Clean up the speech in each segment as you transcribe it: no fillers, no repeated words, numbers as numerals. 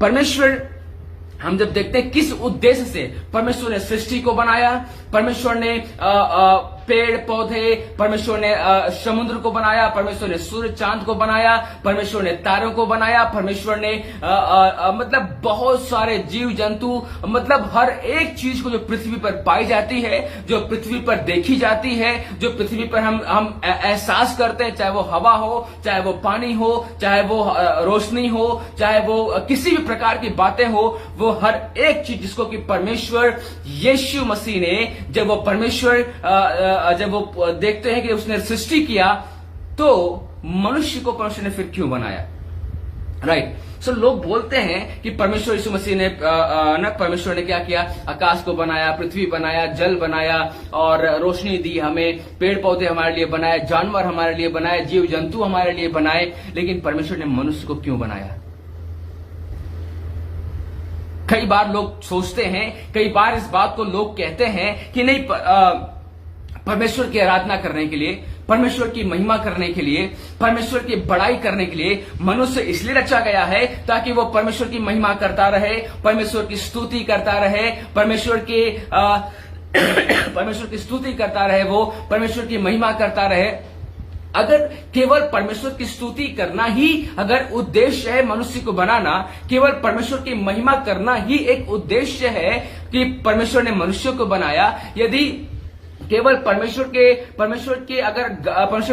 परमेश्वर, हम जब देखते हैं किस उद्देश्य से परमेश्वर ने सृष्टि को बनाया, परमेश्वर ने पेड़ पौधे, परमेश्वर ने समुद्र को बनाया, परमेश्वर ने सूर्य चांद को बनाया, परमेश्वर ने तारों को बनाया, परमेश्वर ने मतलब बहुत सारे जीव जंतु, मतलब हर एक चीज को जो पृथ्वी पर पाई जाती है, जो पृथ्वी पर देखी जाती है, जो पृथ्वी पर हम एहसास करते हैं, चाहे वो हवा हो, चाहे वो पानी हो, चाहे वो रोशनी हो, चाहे वो किसी भी प्रकार की बातें हो, वो हर एक चीज जिसको कि परमेश्वर यीशु मसीह ने, जब वो परमेश्वर जब वो देखते हैं कि उसने सृष्टि किया, तो मनुष्य को परमेश्वर ने फिर क्यों बनाया, राइट। सो लोग बोलते हैं कि परमेश्वर यीशु मसीह ने परमेश्वर ने क्या किया, आकाश को बनाया, पृथ्वी बनाया, जल बनाया और रोशनी दी हमें, पेड़ पौधे हमारे लिए बनाए, जानवर हमारे लिए बनाए, जीव जंतु हमारे लिए बनाए, लेकिन परमेश्वर ने मनुष्य को क्यों बनाया। कई बार लोग सोचते हैं, कई बार इस बात को लोग कहते हैं कि नहीं, परमेश्वर की आराधना करने के लिए, परमेश्वर की महिमा करने के लिए, परमेश्वर की बड़ाई करने के लिए मनुष्य इसलिए रचा गया है ताकि वो परमेश्वर की महिमा करता रहे, परमेश्वर की स्तुति करता रहे, परमेश्वर की स्तुति करता रहे, वो परमेश्वर की महिमा करता रहे। अगर केवल परमेश्वर की स्तुति करना ही अगर उद्देश्य है मनुष्य को बनाना, केवल परमेश्वर की महिमा करना ही एक उद्देश्य है कि परमेश्वर ने मनुष्य को बनाया, यदि केवल परमेश्वर के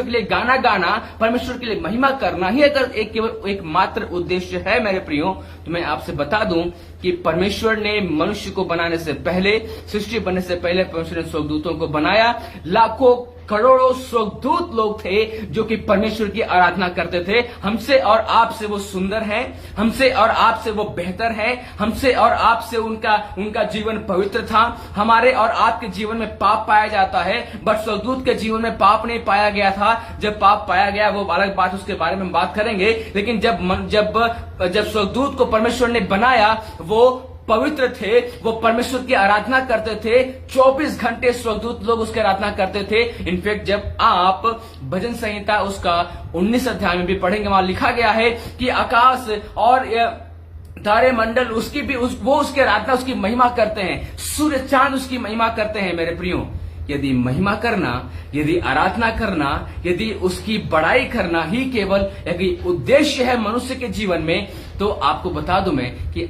लिए गाना गाना, परमेश्वर के लिए महिमा करना ही अगर केवल एक मात्र उद्देश्य है मेरे प्रियो, तो मैं आपसे बता दूं कि परमेश्वर ने मनुष्य को बनाने से पहले, सृष्टि बनने से पहले परमेश्वर ने स्वर्गदूतों को बनाया। लाखों करोड़ों स्वर्गदूत लोग थे जो कि परमेश्वर की आराधना करते थे। हमसे और आपसे वो सुंदर हैं, हमसे और आपसे वो बेहतर है, हमसे और आपसे उनका जीवन पवित्र था। हमारे और आपके जीवन में पाप पाया जाता है, बट स्वर्गदूत के जीवन में पाप नहीं पाया गया था। जब पाप पाया गया वो अलग बात, उसके बारे में बात करेंगे, लेकिन जब स्वर्गदूत को परमेश्वर ने बनाया, वो पवित्र थे, वो परमेश्वर की आराधना करते थे। 24 घंटे स्वर्गदूत लोग उसकी आराधना करते थे। इनफैक्ट जब आप भजन संहिता उसका 19 अध्याय में भी पढ़ेंगे, वहां लिखा गया है कि आकाश और तारे मंडल वो उसकी आराधना, उसकी महिमा करते हैं, सूर्य चांद उसकी महिमा करते हैं। मेरे प्रियो, यदि महिमा करना, यदि आराधना करना, यदि उसकी बड़ाई करना ही केवल यदि उद्देश्य है मनुष्य के जीवन में, तो आपको बता दूं मैं कि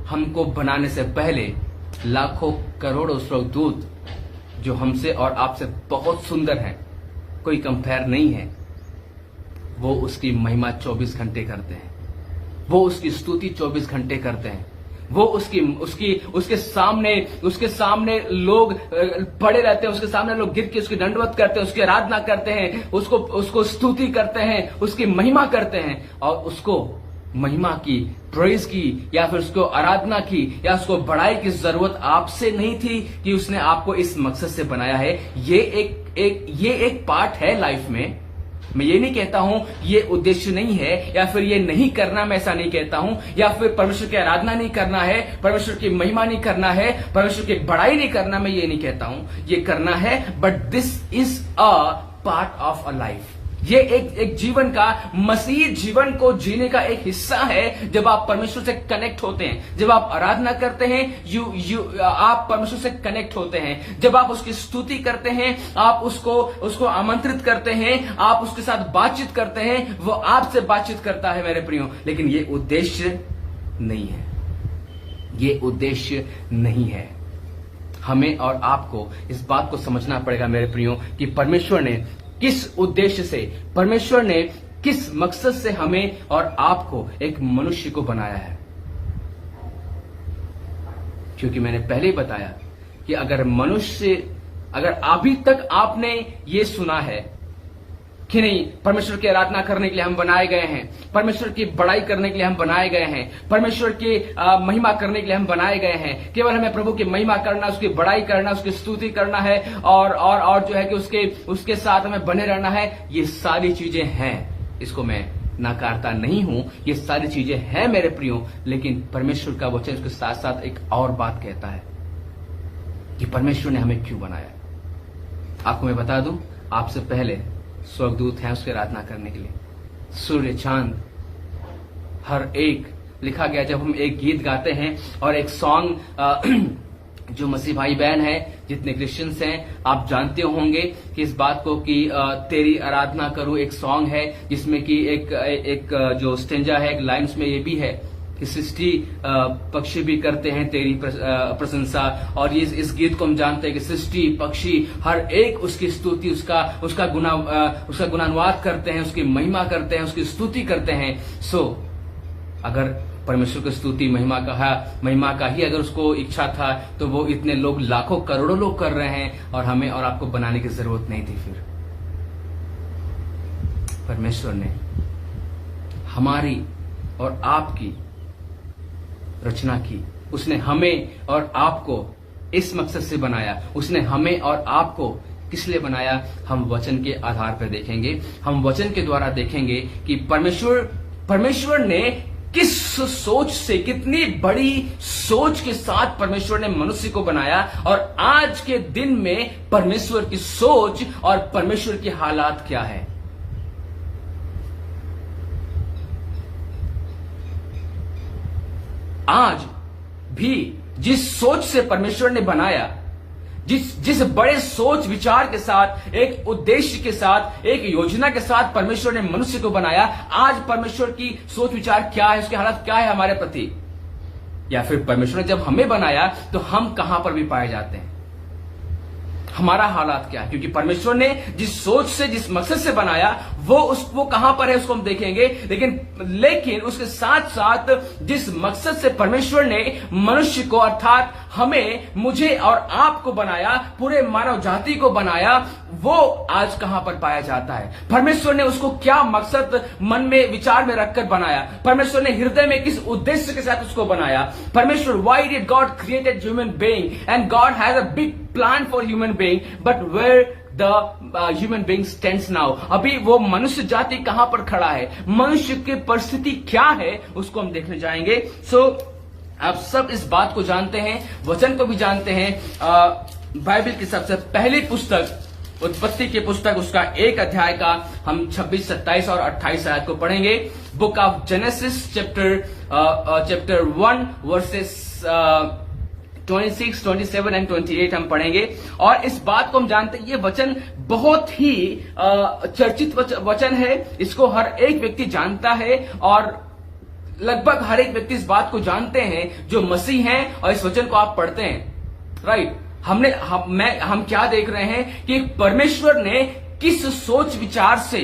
हमको बनाने से पहले लाखों करोड़ों स्वर्गदूत जो हमसे और आपसे बहुत सुंदर हैं, कोई कंपेयर नहीं है, वो उसकी महिमा 24 घंटे करते हैं, वो उसकी स्तुति 24 घंटे करते हैं, वो उसके सामने लोग पड़े रहते हैं, उसके सामने लोग गिर के उसकी दंडवत करते हैं, उसकी आराधना करते हैं, उसको स्तुति करते हैं, उसकी महिमा करते हैं। और उसको महिमा की, प्रेज की, या फिर उसको आराधना की, या उसको बड़ाई की जरूरत आपसे नहीं थी कि उसने आपको इस मकसद से बनाया है। ये एक पार्ट है लाइफ में। मैं ये नहीं कहता हूं ये उद्देश्य नहीं है, या फिर ये नहीं करना, मैं ऐसा नहीं कहता हूं, या फिर परमेश्वर की आराधना नहीं करना है, परमेश्वर की महिमा नहीं करना है, परमेश्वर की बड़ाई नहीं करना, मैं ये नहीं कहता हूं, ये करना है। But this is a part of a life. ये एक जीवन का, मसीह जीवन को जीने का एक हिस्सा है। जब आप परमेश्वर से कनेक्ट होते हैं, जब आप आराधना करते हैं, आप परमेश्वर से कनेक्ट होते हैं। जब आप उसकी स्तुति करते हैं, आप उसको आमंत्रित करते हैं, आप उसके साथ बातचीत करते हैं, वो आपसे बातचीत करता है मेरे प्रियो। लेकिन ये उद्देश्य नहीं है, ये उद्देश्य नहीं है। हमें और आपको इस बात को समझना पड़ेगा मेरे प्रियो कि परमेश्वर ने किस उद्देश्य से, परमेश्वर ने किस मकसद से हमें और आपको एक मनुष्य को बनाया है। क्योंकि मैंने पहले ही बताया कि अगर अभी तक आपने ये सुना है कि नहीं, परमेश्वर की आराधना करने के लिए हम बनाए गए हैं, परमेश्वर की बड़ाई करने के लिए हम बनाए गए हैं, परमेश्वर की महिमा करने के लिए हम बनाए गए हैं, केवल हमें प्रभु की महिमा करना, उसकी बड़ाई करना, उसकी स्तुति करना है, और जो है कि उसके साथ हमें बने रहना है। ये सारी चीजें हैं, इसको मैं नकारता नहीं हूं, ये सारी चीजें हैं मेरे प्रियो। लेकिन परमेश्वर का वचन उसके साथ साथ एक और बात कहता है कि परमेश्वर ने हमें क्यों बनाया। आपको मैं बता दूं, आपसे पहले स्वर्गदूत हैं उसकी आराधना करने के लिए, सूर्य चांद, हर एक लिखा गया जब हम एक गीत गाते हैं और एक सॉन्ग जो मसीह भाई बहन है, जितने क्रिश्चियंस हैं, आप जानते होंगे कि इस बात को कि तेरी आराधना करूं एक सॉन्ग है जिसमें कि एक जो स्टेंजा है, एक लाइन उसमें ये भी है कि सृष्टि पक्षी भी करते हैं तेरी प्रशंसा। और ये इस गीत को हम जानते हैं कि सृष्टि पक्षी हर एक उसकी स्तुति, उसका गुणानुवाद करते हैं, उसकी महिमा करते हैं, उसकी स्तुति करते हैं। सो अगर परमेश्वर की स्तुति महिमा का ही अगर उसको इच्छा था तो वो इतने लोग, लाखों करोड़ों लोग कर रहे हैं और हमें और आपको बनाने की जरूरत नहीं थी। फिर परमेश्वर ने हमारी और आपकी रचना की, उसने हमें और आपको इस मकसद से बनाया। उसने हमें और आपको किस लिए बनाया, हम वचन के आधार पर देखेंगे। हम वचन के द्वारा देखेंगे कि परमेश्वर ने किस सोच से, कितनी बड़ी सोच के साथ परमेश्वर ने मनुष्य को बनाया और आज के दिन में परमेश्वर की सोच और परमेश्वर के हालात क्या है। आज भी जिस सोच से परमेश्वर ने बनाया, जिस बड़े सोच विचार के साथ, एक उद्देश्य के साथ, एक योजना के साथ परमेश्वर ने मनुष्य को बनाया, आज परमेश्वर की सोच विचार क्या है, उसके हालात क्या है हमारे प्रति, या फिर परमेश्वर ने जब हमें बनाया तो हम कहां पर भी पाए जाते हैं, हमारा हालात क्या है। क्योंकि परमेश्वर ने जिस सोच से, जिस मकसद से बनाया वो कहां पर है उसको हम देखेंगे। लेकिन उसके साथ साथ जिस मकसद से परमेश्वर ने मनुष्य को, अर्थात हमें, मुझे और आपको बनाया, पूरे मानव जाति को बनाया, वो आज कहां पर पाया जाता है। परमेश्वर ने उसको क्या मकसद मन में, विचार में रखकर बनाया, परमेश्वर ने हृदय में किस उद्देश्य के साथ उसको बनाया। परमेश्वर, why did God created human being and God has a big plan for human being, but where the human being stands now, अभी वो मनुष्य जाति कहां पर खड़ा है, मनुष्य की परिस्थिति क्या है, उसको हम देखने जाएंगे। आप सब इस बात को जानते हैं, वचन को भी जानते हैं। बाइबल की सबसे पहली पुस्तक, उत्पत्ति की पुस्तक, उसका 1 अध्याय का हम 26, 27 और 28 आयत को पढ़ेंगे। Book of genesis chapter 1 versus 26, 27 and 28 हम पढ़ेंगे। और इस बात को हम जानते हैं, ये वचन बहुत ही चर्चित वचन है, इसको हर एक व्यक्ति जानता है और लगभग हर एक व्यक्ति इस बात को जानते हैं जो मसीह हैं और इस वचन को आप पढ़ते हैं, राइट। हम क्या देख रहे हैं कि परमेश्वर ने किस सोच विचार से,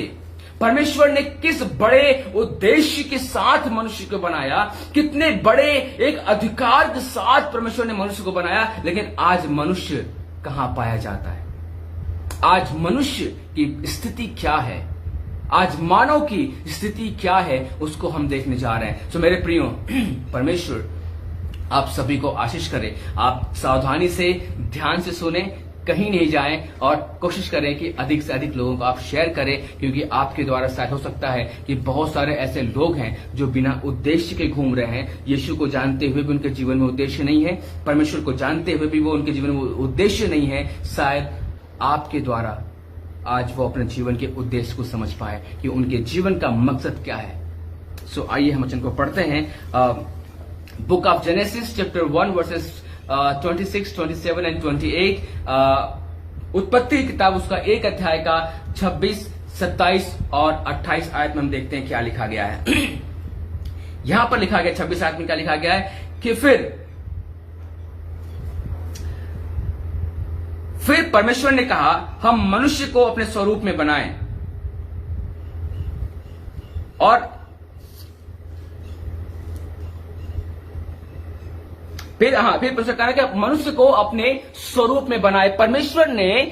परमेश्वर ने किस बड़े उद्देश्य के साथ मनुष्य को बनाया, कितने बड़े एक अधिकार के साथ परमेश्वर ने मनुष्य को बनाया। लेकिन आज मनुष्य कहां पाया जाता है, आज मनुष्य की स्थिति क्या है, आज मानव की स्थिति क्या है, उसको हम देखने जा रहे हैं। तो मेरे प्रियो, परमेश्वर आप सभी को आशीष करे। आप सावधानी से, ध्यान से सुने, कहीं नहीं जाएं और कोशिश करें कि अधिक से अधिक लोगों को आप शेयर करें, क्योंकि आपके द्वारा शायद हो सकता है कि बहुत सारे ऐसे लोग हैं जो बिना उद्देश्य के घूम रहे हैं। यीशु को जानते हुए भी उनके जीवन में उद्देश्य नहीं है, परमेश्वर को जानते हुए भी वो उनके जीवन में उद्देश्य नहीं है। शायद आपके द्वारा आज वो अपने जीवन के उद्देश्य को समझ पाए कि उनके जीवन का मकसद क्या है। सो आइए हम वचन को पढ़ते हैं। Book of genesis chapter 1 versus 26, 27 and 28। उत्पत्ति की किताब, उसका 1 अध्याय का 26, 27 और 28 आयत में हम देखते हैं क्या लिखा गया है। यहां पर लिखा गया 26 आयत में क्या लिखा गया है कि फिर परमेश्वर ने कहा, हम मनुष्य को अपने स्वरूप में बनाएं और फिर परमेश्वर कहा कि मनुष्य को अपने स्वरूप में बनाए। परमेश्वर ने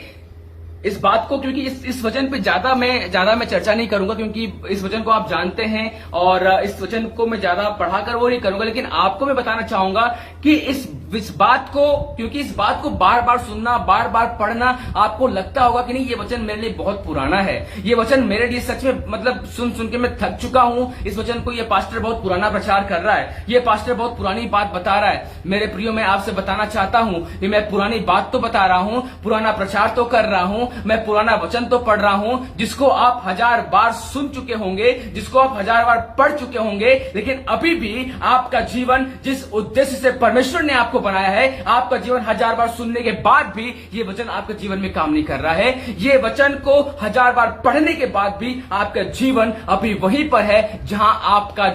इस बात को, क्योंकि इस वचन पे ज्यादा मैं चर्चा नहीं करूंगा, क्योंकि इस वचन को आप जानते हैं और इस वचन को मैं ज्यादा पढ़ाकर वो नहीं करूंगा, लेकिन आपको मैं बताना चाहूंगा कि इस इस बात को, क्योंकि इस बात को बार बार सुनना, बार बार पढ़ना, आपको लगता होगा कि नहीं ये वचन मेरे लिए बहुत पुराना है, ये वचन मेरे लिए सच में मतलब सुन सुन के मैं थक चुका हूं, इस वचन को ये पास्टर बहुत पुराना प्रचार कर रहा है, ये पास्टर बहुत पुरानी बात बता रहा है। मेरे प्रियो, मैं आपसे बताना चाहता हूं कि मैं पुरानी बात तो बता रहा हूं, पुराना प्रचार तो कर रहा हूं, मैं पुराना वचन तो पढ़ रहा हूं, जिसको आप 1000 बार सुन चुके होंगे, जिसको आप 1000 बार पढ़ चुके होंगे, लेकिन अभी भी आपका जीवन जिस उद्देश्य से परमेश्वर ने आपको बनाया है, आपका जीवन 1000 बार सुनने के बाद भी ये वचन आपके जीवन में काम नहीं कर रहा है। ये वचन को 1000 बार पढ़ने के बाद भी आपका जीवन अभी वहीं पर है जहां आपका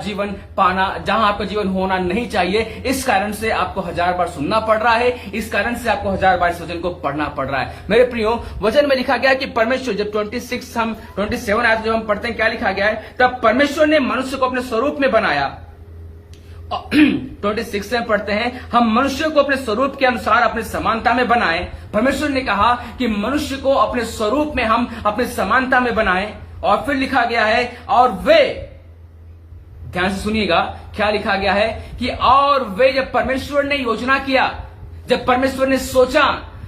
जीवन होना नहीं चाहिए। इस कारण से आपको 1000 बार सुनना पड़ रहा है, इस कारण से आपको 1000 बार इस वचन को पढ़ना पड़ रहा है। मेरे प्रियो, वचन में लिखा गया कि परमेश्वर, जब 27 आयत जब हम पढ़ते हैं, क्या लिखा गया है? तब परमेश्वर ने मनुष्य को अपने स्वरूप में बनाया। 26 में पढ़ते हैं, हम मनुष्य को अपने स्वरूप के अनुसार अपने समानता में बनाएं। परमेश्वर ने कहा कि मनुष्य को अपने स्वरूप में हम अपने समानता में बनाएं। और फिर लिखा गया है, और वे, ध्यान से सुनिएगा क्या लिखा गया है कि और वे, जब परमेश्वर ने योजना किया, जब परमेश्वर ने सोचा,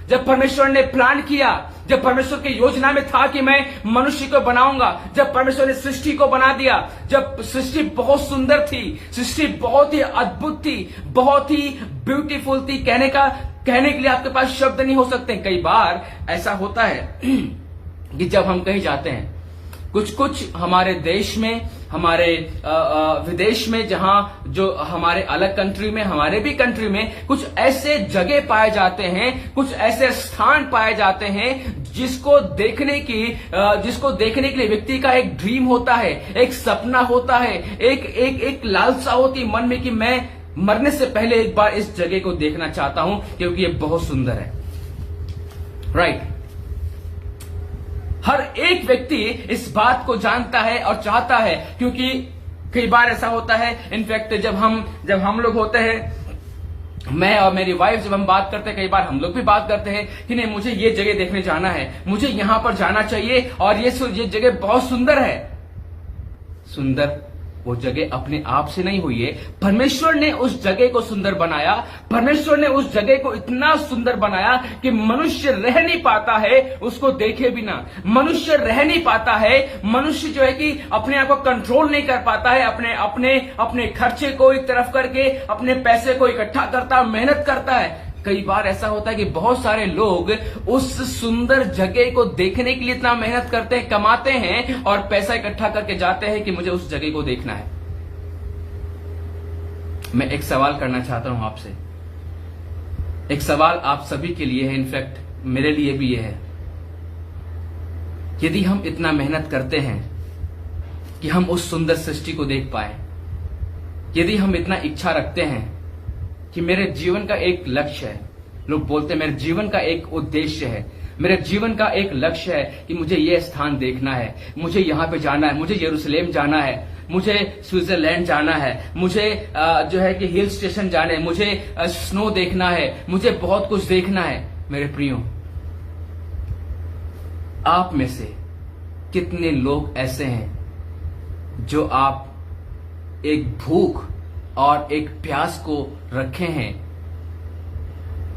जब परमेश्वर ने प्लान किया, जब परमेश्वर की योजना में था कि मैं मनुष्य को बनाऊंगा, जब परमेश्वर ने सृष्टि को बना दिया, जब सृष्टि बहुत सुंदर थी, सृष्टि बहुत ही अद्भुत थी, बहुत ही ब्यूटीफुल थी, कहने के लिए आपके पास शब्द नहीं हो सकते। कई बार ऐसा होता है कि जब हम कहीं जाते हैं, कुछ हमारे देश में, हमारे विदेश में, जहां जो हमारे अलग कंट्री में, हमारे भी कंट्री में कुछ ऐसे जगह पाए जाते हैं, कुछ ऐसे स्थान पाए जाते हैं जिसको देखने के लिए व्यक्ति का एक ड्रीम होता है, एक सपना होता है, एक लालसा होती मन में कि मैं मरने से पहले एक बार इस जगह को देखना चाहता हूं क्योंकि ये बहुत सुंदर है। राइट? हर एक व्यक्ति इस बात को जानता है और चाहता है, क्योंकि कई बार ऐसा होता है, इनफैक्ट जब हम लोग होते हैं, मैं और मेरी वाइफ जब हम बात करते हैं, कई बार हम लोग भी बात करते हैं कि नहीं मुझे ये जगह देखने जाना है, मुझे यहां पर जाना चाहिए और ये जगह बहुत सुंदर है। सुंदर वो जगह अपने आप से नहीं हुई है, परमेश्वर ने उस जगह को सुंदर बनाया। परमेश्वर ने उस जगह को इतना सुंदर बनाया कि मनुष्य रह नहीं पाता है उसको देखे बिना। मनुष्य रह नहीं पाता है, मनुष्य जो है कि अपने आप को कंट्रोल नहीं कर पाता है, अपने खर्चे को एक तरफ करके अपने पैसे को इकट्ठा करता, मेहनत करता है। कई बार ऐसा होता है कि बहुत सारे लोग उस सुंदर जगह को देखने के लिए इतना मेहनत करते हैं, कमाते हैं और पैसा इकट्ठा करके जाते हैं कि मुझे उस जगह को देखना है। मैं एक सवाल करना चाहता हूं आपसे, एक सवाल आप सभी के लिए है, इनफैक्ट मेरे लिए भी यह है, यदि हम इतना मेहनत करते हैं कि हम उस सुंदर सृष्टि को देख पाए, यदि हम इतना इच्छा रखते हैं कि मेरे जीवन का एक लक्ष्य है, लोग बोलते हैं मेरे जीवन का एक उद्देश्य है, मेरे जीवन का एक लक्ष्य है कि मुझे यह स्थान देखना है, मुझे यहां पे जाना है, मुझे यरूशलेम जाना है, मुझे स्विट्जरलैंड जाना है, मुझे जो है कि हिल स्टेशन जाना है, मुझे स्नो देखना है, मुझे बहुत कुछ देखना है। मेरे प्रियो, आप में से कितने लोग ऐसे हैं जो आप एक भूख और एक प्यास को रखे हैं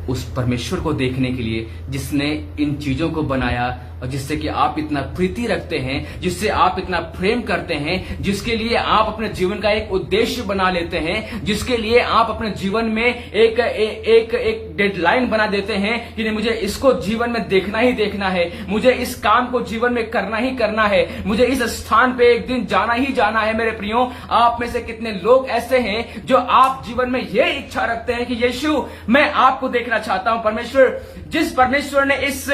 उस परमेश्वर को देखने के लिए जिसने इन चीजों को बनाया और जिससे कि आप इतना प्रीति रखते हैं, जिससे आप इतना प्रेम करते हैं, जिसके लिए आप अपने जीवन का एक उद्देश्य बना लेते हैं, जिसके लिए आप अपने जीवन में एक डेडलाइन बना देते हैं कि नहीं मुझे इसको जीवन में देखना ही देखना है, मुझे इस काम को जीवन में करना ही करना है, मुझे इस स्थान पे एक दिन जाना ही जाना है। मेरे प्रियो, आप में से कितने लोग ऐसे हैं जो आप जीवन में ये इच्छा रखते हैं कि यीशु मैं आपको देखना चाहता हूं। परमेश्वर, जिस परमेश्वर ने इस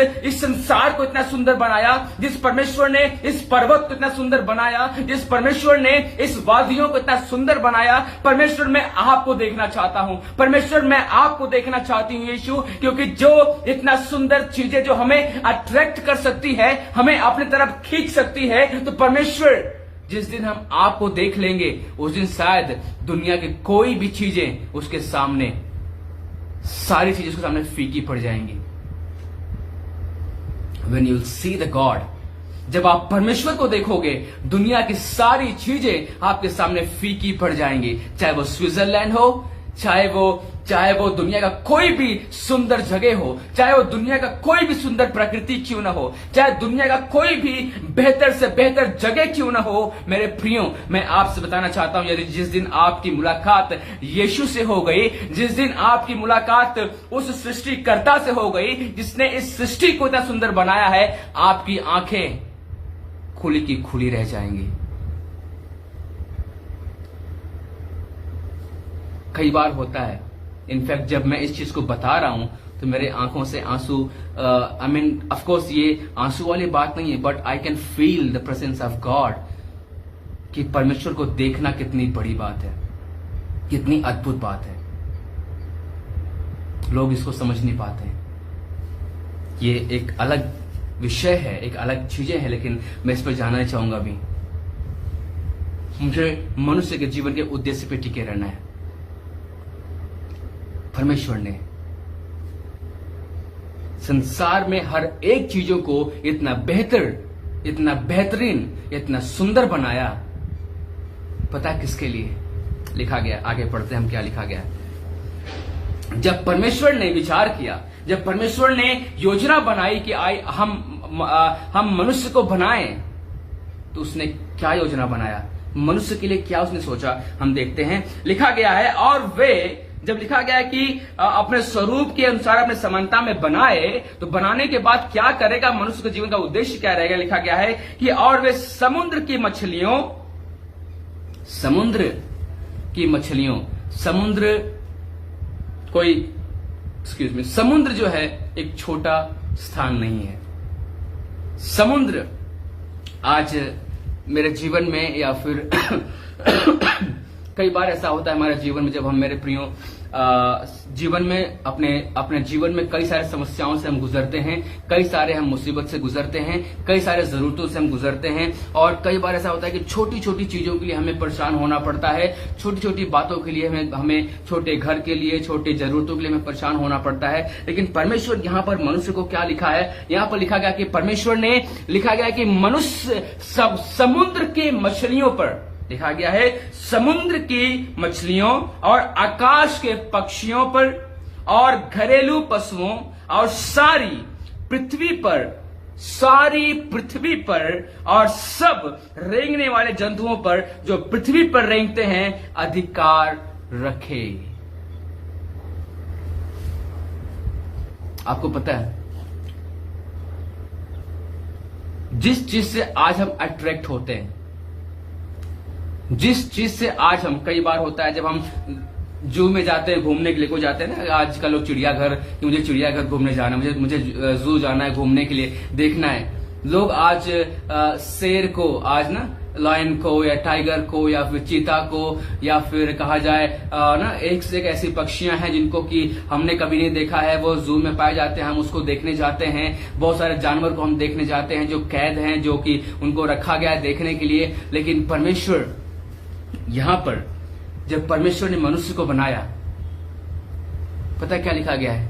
संसार को इतना सुंदर बनाया, जिस परमेश्वर ने इस पर्वत को इतना सुंदर बनाया, जिस परमेश्वर ने इस वादियों को इतना सुंदर बनाया, परमेश्वर मैं आपको देखना चाहता हूं, परमेश्वर मैं आपको देखना चाहती हूं यीशु, क्योंकि जो इतना सुंदर चीजें जो हमें अट्रैक्ट कर सकती है, हमें अपनी तरफ खींच सकती है, तो परमेश्वर जिस दिन हम आपको देख लेंगे उस दिन शायद दुनिया की कोई भी चीजें उसके सामने, सारी चीजें उसके सामने फीकी पड़ जाएंगी। When you'll see the God, जब आप परमेश्वर को देखोगे, दुनिया की सारी चीजें आपके सामने फीकी पड़ जाएंगी, चाहे वो स्विट्जरलैंड हो, चाहे चाहे वो दुनिया का कोई भी सुंदर जगह हो, चाहे वो दुनिया का कोई भी सुंदर प्रकृति क्यों ना हो, चाहे दुनिया का कोई भी बेहतर से बेहतर जगह क्यों ना हो, मेरे प्रियो मैं आपसे बताना चाहता हूं, यदि जिस दिन आपकी मुलाकात यीशु से हो गई, जिस दिन आपकी मुलाकात उस सृष्टिकर्ता से हो गई जिसने इस सृष्टि को इतना सुंदर बनाया है, आपकी आंखें खुली की खुली रह जाएंगी। कई बार होता है, इनफैक्ट जब मैं इस चीज को बता रहा हूं तो मेरे आंखों से आंसू, आई मीन ऑफ कोर्स ये आंसू वाली बात नहीं है, but I can feel the presence of God, कि परमेश्वर को देखना कितनी बड़ी बात है, कितनी अद्भुत बात है। लोग इसको समझ नहीं पाते। ये एक अलग विषय है, एक अलग चीजें हैं, लेकिन मैं इस पर जानना नहीं चाहूंगा अभी। मुझे मनुष्य के जीवन के उद्देश्य पे टिके रहना है। परमेश्वर ने संसार में हर एक चीजों को इतना बेहतर, इतना बेहतरीन, इतना सुंदर बनाया। पता है किसके लिए लिखा गया? आगे पढ़ते हैं हम क्या लिखा गया। जब परमेश्वर ने विचार किया, जब परमेश्वर ने योजना बनाई कि हम मनुष्य को बनाएं, तो उसने क्या योजना बनाया? मनुष्य के लिए क्या उसने सोचा? हम देखते हैं, लिखा गया है, और वे, जब लिखा गया है कि अपने स्वरूप के अनुसार अपने समानता में बनाए, तो बनाने के बाद क्या करेगा? मनुष्य के जीवन का उद्देश्य क्या रहेगा? लिखा गया है कि और वे समुद्र की मछलियों, समुद्र कोई, एक्सक्यूज मी, समुद्र जो है एक छोटा स्थान नहीं है। समुद्र आज मेरे जीवन में, या फिर कई बार ऐसा होता है हमारे जीवन में, जब हम, मेरे प्रियो, जीवन में अपने जीवन में कई सारे समस्याओं से हम गुजरते हैं, कई सारे हम मुसीबत से गुजरते हैं, कई सारे जरूरतों से हम गुजरते हैं, और कई बार ऐसा होता है कि छोटी छोटी चीजों के लिए हमें परेशान होना पड़ता है, छोटी छोटी बातों के लिए हमें छोटे घर के लिए, छोटी जरूरतों के लिए हमें परेशान होना पड़ता है। लेकिन परमेश्वर, यहाँ पर मनुष्य को क्या लिखा है? यहाँ पर लिखा गया कि परमेश्वर ने, लिखा गया कि मनुष्य सब समुद्र के मछलियों पर, लिखा गया है समुद्र की मछलियों और आकाश के पक्षियों पर और घरेलू पशुओं और सारी पृथ्वी पर और सब रेंगने वाले जंतुओं पर जो पृथ्वी पर रेंगते हैं अधिकार रखे। आपको पता है, जिस चीज से आज हम अट्रैक्ट होते हैं, जिस चीज से आज हम, कई बार होता है जब हम जू में जाते हैं घूमने के लिए, कोई जाते हैं ना आजकल लोग चिड़ियाघर, कि मुझे चिड़ियाघर घूमने जाना, मुझे जू जाना है, घूमने के लिए देखना है। लोग आज शेर को, आज ना लायन को या टाइगर को या फिर चीता को, या फिर कहा जाए ना एक से एक ऐसी पक्षियां हैं जिनको कि हमने कभी नहीं देखा है, वो जू में पाए जाते हैं, हम उसको देखने जाते हैं। बहुत सारे जानवर को हम देखने जाते हैं जो कैद हैं, जो कि उनको रखा गया है देखने के लिए। लेकिन परमेश्वर, यहां पर जब परमेश्वर ने मनुष्य को बनाया, पता है क्या लिखा गया है?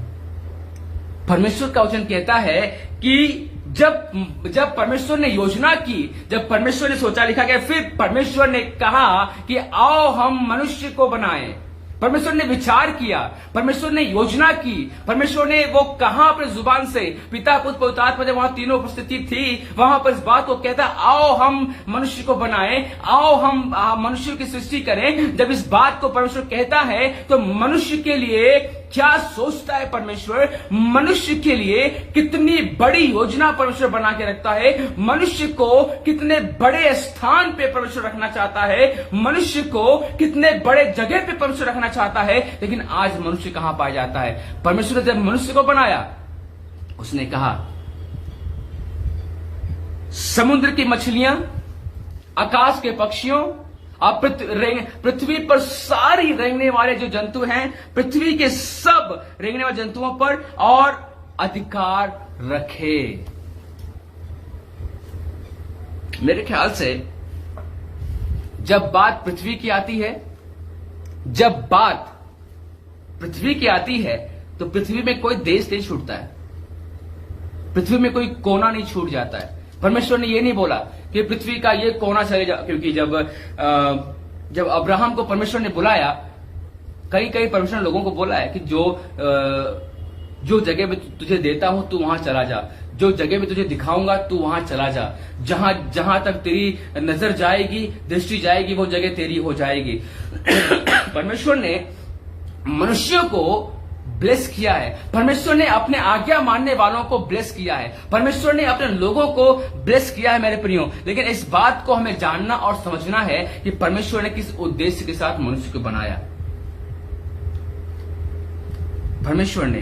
परमेश्वर का वचन कहता है कि जब परमेश्वर ने योजना की, जब परमेश्वर ने सोचा, लिखा गया फिर परमेश्वर ने कहा कि आओ हम मनुष्य को बनाएं। परमेश्वर ने विचार किया, परमेश्वर ने योजना की, परमेश्वर ने वो कहा अपने जुबान से, पिता पुत्र पवित्र आत्मा, जब वहां तीनों उपस्थिति थी, वहां पर इस बात को कहता, आओ हम मनुष्य को बनाएं, आओ हम मनुष्य की सृष्टि करें। जब इस बात को परमेश्वर कहता है तो मनुष्य के लिए क्या सोचता है परमेश्वर? मनुष्य के लिए कितनी बड़ी योजना परमेश्वर बना के रखता है, मनुष्य को कितने बड़े स्थान पे परमेश्वर रखना चाहता है, मनुष्य को कितने बड़े जगह पे परमेश्वर रखना चाहता है। लेकिन आज मनुष्य कहां पाया जाता है? परमेश्वर ने जब मनुष्य को बनाया, उसने कहा समुद्र की मछलियां, आकाश के पक्षियों और पृथ्वी पर सारी रेंगने वाले जो जंतु हैं, पृथ्वी के सब रेंगने वाले जंतुओं पर और अधिकार रखे। मेरे ख्याल से जब बात पृथ्वी की आती है, जब बात पृथ्वी की आती है, तो पृथ्वी में कोई देश नहीं छूटता है, पृथ्वी में कोई कोना नहीं छूट जाता है। परमेश्वर ने यह नहीं बोला कि पृथ्वी का ये कोना चले जा, क्योंकि जब अब्राहम को परमेश्वर ने बुलाया कई कई परमेश्वर ने लोगों को बोला है कि जो जगह में तुझे देता हूं तू वहां चला जा, जो जगह में तुझे दिखाऊंगा तू वहां चला जा, जहां जहां तक तेरी नजर जाएगी, दृष्टि जाएगी, वो जगह तेरी हो जाएगी। परमेश्वर ने मनुष्यों को ब्लेस किया है, परमेश्वर ने अपने आज्ञा मानने वालों को ब्लेस किया है, परमेश्वर ने अपने लोगों को ब्लेस किया है मेरे प्रियो। लेकिन इस बात को हमें जानना और समझना है कि परमेश्वर ने किस उद्देश्य के साथ मनुष्य को बनाया। परमेश्वर ने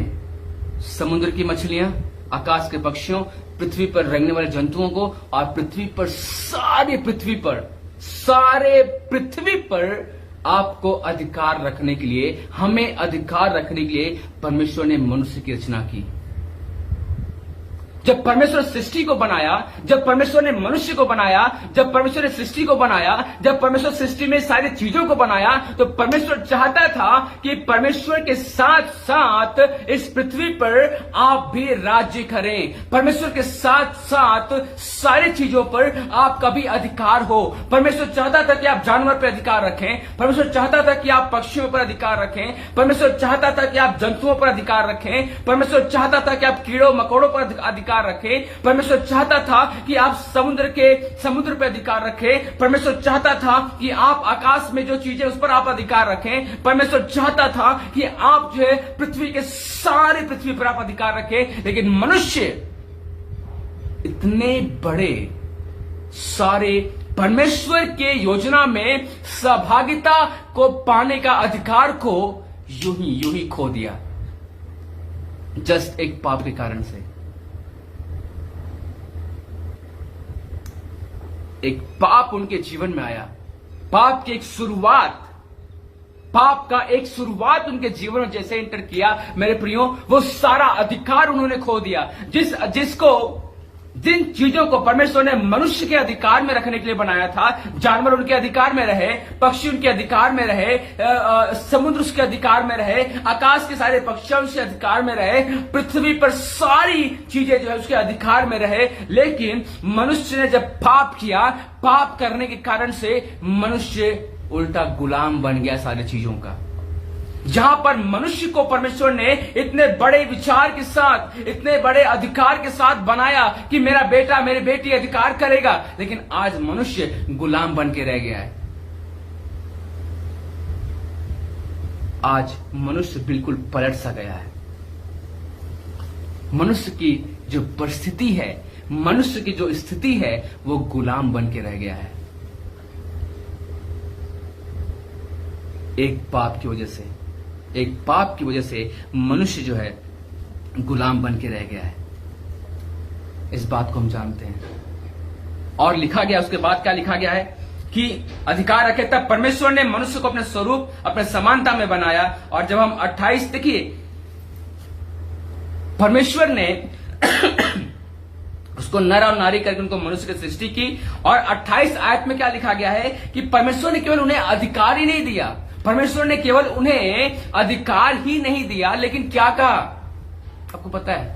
समुद्र की मछलियां, आकाश के पक्षियों, पृथ्वी पर रेंगने वाले जंतुओं को और सारे पृथ्वी पर आपको अधिकार रखने के लिए, हमें अधिकार रखने के लिए परमेश्वर ने मनुष्य की रचना की। जब परमेश्वर सृष्टि को बनाया, जब परमेश्वर ने मनुष्य को बनाया, जब परमेश्वर ने सृष्टि को बनाया, जब परमेश्वर सृष्टि में सारी चीजों को बनाया, तो परमेश्वर चाहता था कि परमेश्वर के साथ साथ इस पृथ्वी पर आप भी राज्य करें। परमेश्वर के साथ साथ सारी चीजों पर आपका भी अधिकार हो। परमेश्वर चाहता था कि आप जानवर पर अधिकार रखें, परमेश्वर चाहता था कि आप पक्षियों पर अधिकार रखें, परमेश्वर चाहता था कि आप जंतुओं पर अधिकार रखें, परमेश्वर चाहता था कि आप कीड़ों मकोड़ों पर अधिकार रखें, परमेश्वर चाहता था कि आप समुद्र पे अधिकार रखें, परमेश्वर चाहता था कि आप आकाश में जो चीजें उस पर आप अधिकार रखें, परमेश्वर चाहता था कि आप जो है सारी पृथ्वी पर आप अधिकार रखें। लेकिन मनुष्य इतने बड़े सारे परमेश्वर के योजना में सहभागिता को पाने का अधिकार को यूं ही खो दिया, जस्ट एक पाप के कारण से। एक पाप उनके जीवन में आया, पाप की एक शुरुआत, पाप का एक शुरुआत उनके जीवन में जैसे इंटर किया मेरे प्रियो, वो सारा अधिकार उन्होंने खो दिया। जिन चीजों को परमेश्वर ने मनुष्य के अधिकार में रखने के लिए बनाया था, जानवर उनके अधिकार में रहे, पक्षी उनके अधिकार में रहे, समुद्र उसके अधिकार में रहे, आकाश के सारे पक्षी उसके अधिकार में रहे, पृथ्वी पर सारी चीजें जो है उसके अधिकार में रहे। लेकिन मनुष्य ने जब पाप किया, पाप करने के कारण से मनुष्य उल्टा गुलाम बन गया सारी चीजों का। जहां पर मनुष्य को परमेश्वर ने इतने बड़े विचार के साथ, इतने बड़े अधिकार के साथ बनाया कि मेरा बेटा मेरी बेटी अधिकार करेगा, लेकिन आज मनुष्य गुलाम बन के रह गया है। आज मनुष्य बिल्कुल पलट सा गया है। मनुष्य की जो परिस्थिति है, मनुष्य की जो स्थिति है, वो गुलाम बन के रह गया है, एक पाप की वजह से मनुष्य जो है गुलाम बन के रह गया है। इस बात को हम जानते हैं। और लिखा गया, उसके बाद क्या लिखा गया है कि अधिकार रखे। तब परमेश्वर ने मनुष्य को अपने स्वरूप, अपने समानता में बनाया। और जब हम 28 देखिए, परमेश्वर ने उसको नर और नारी करके उनको मनुष्य की सृष्टि की। और 28 आयत में क्या लिखा गया है कि परमेश्वर ने केवल उन्हें अधिकार ही नहीं दिया, परमेश्वर ने केवल उन्हें अधिकार ही नहीं दिया, लेकिन क्या कहा आपको पता है?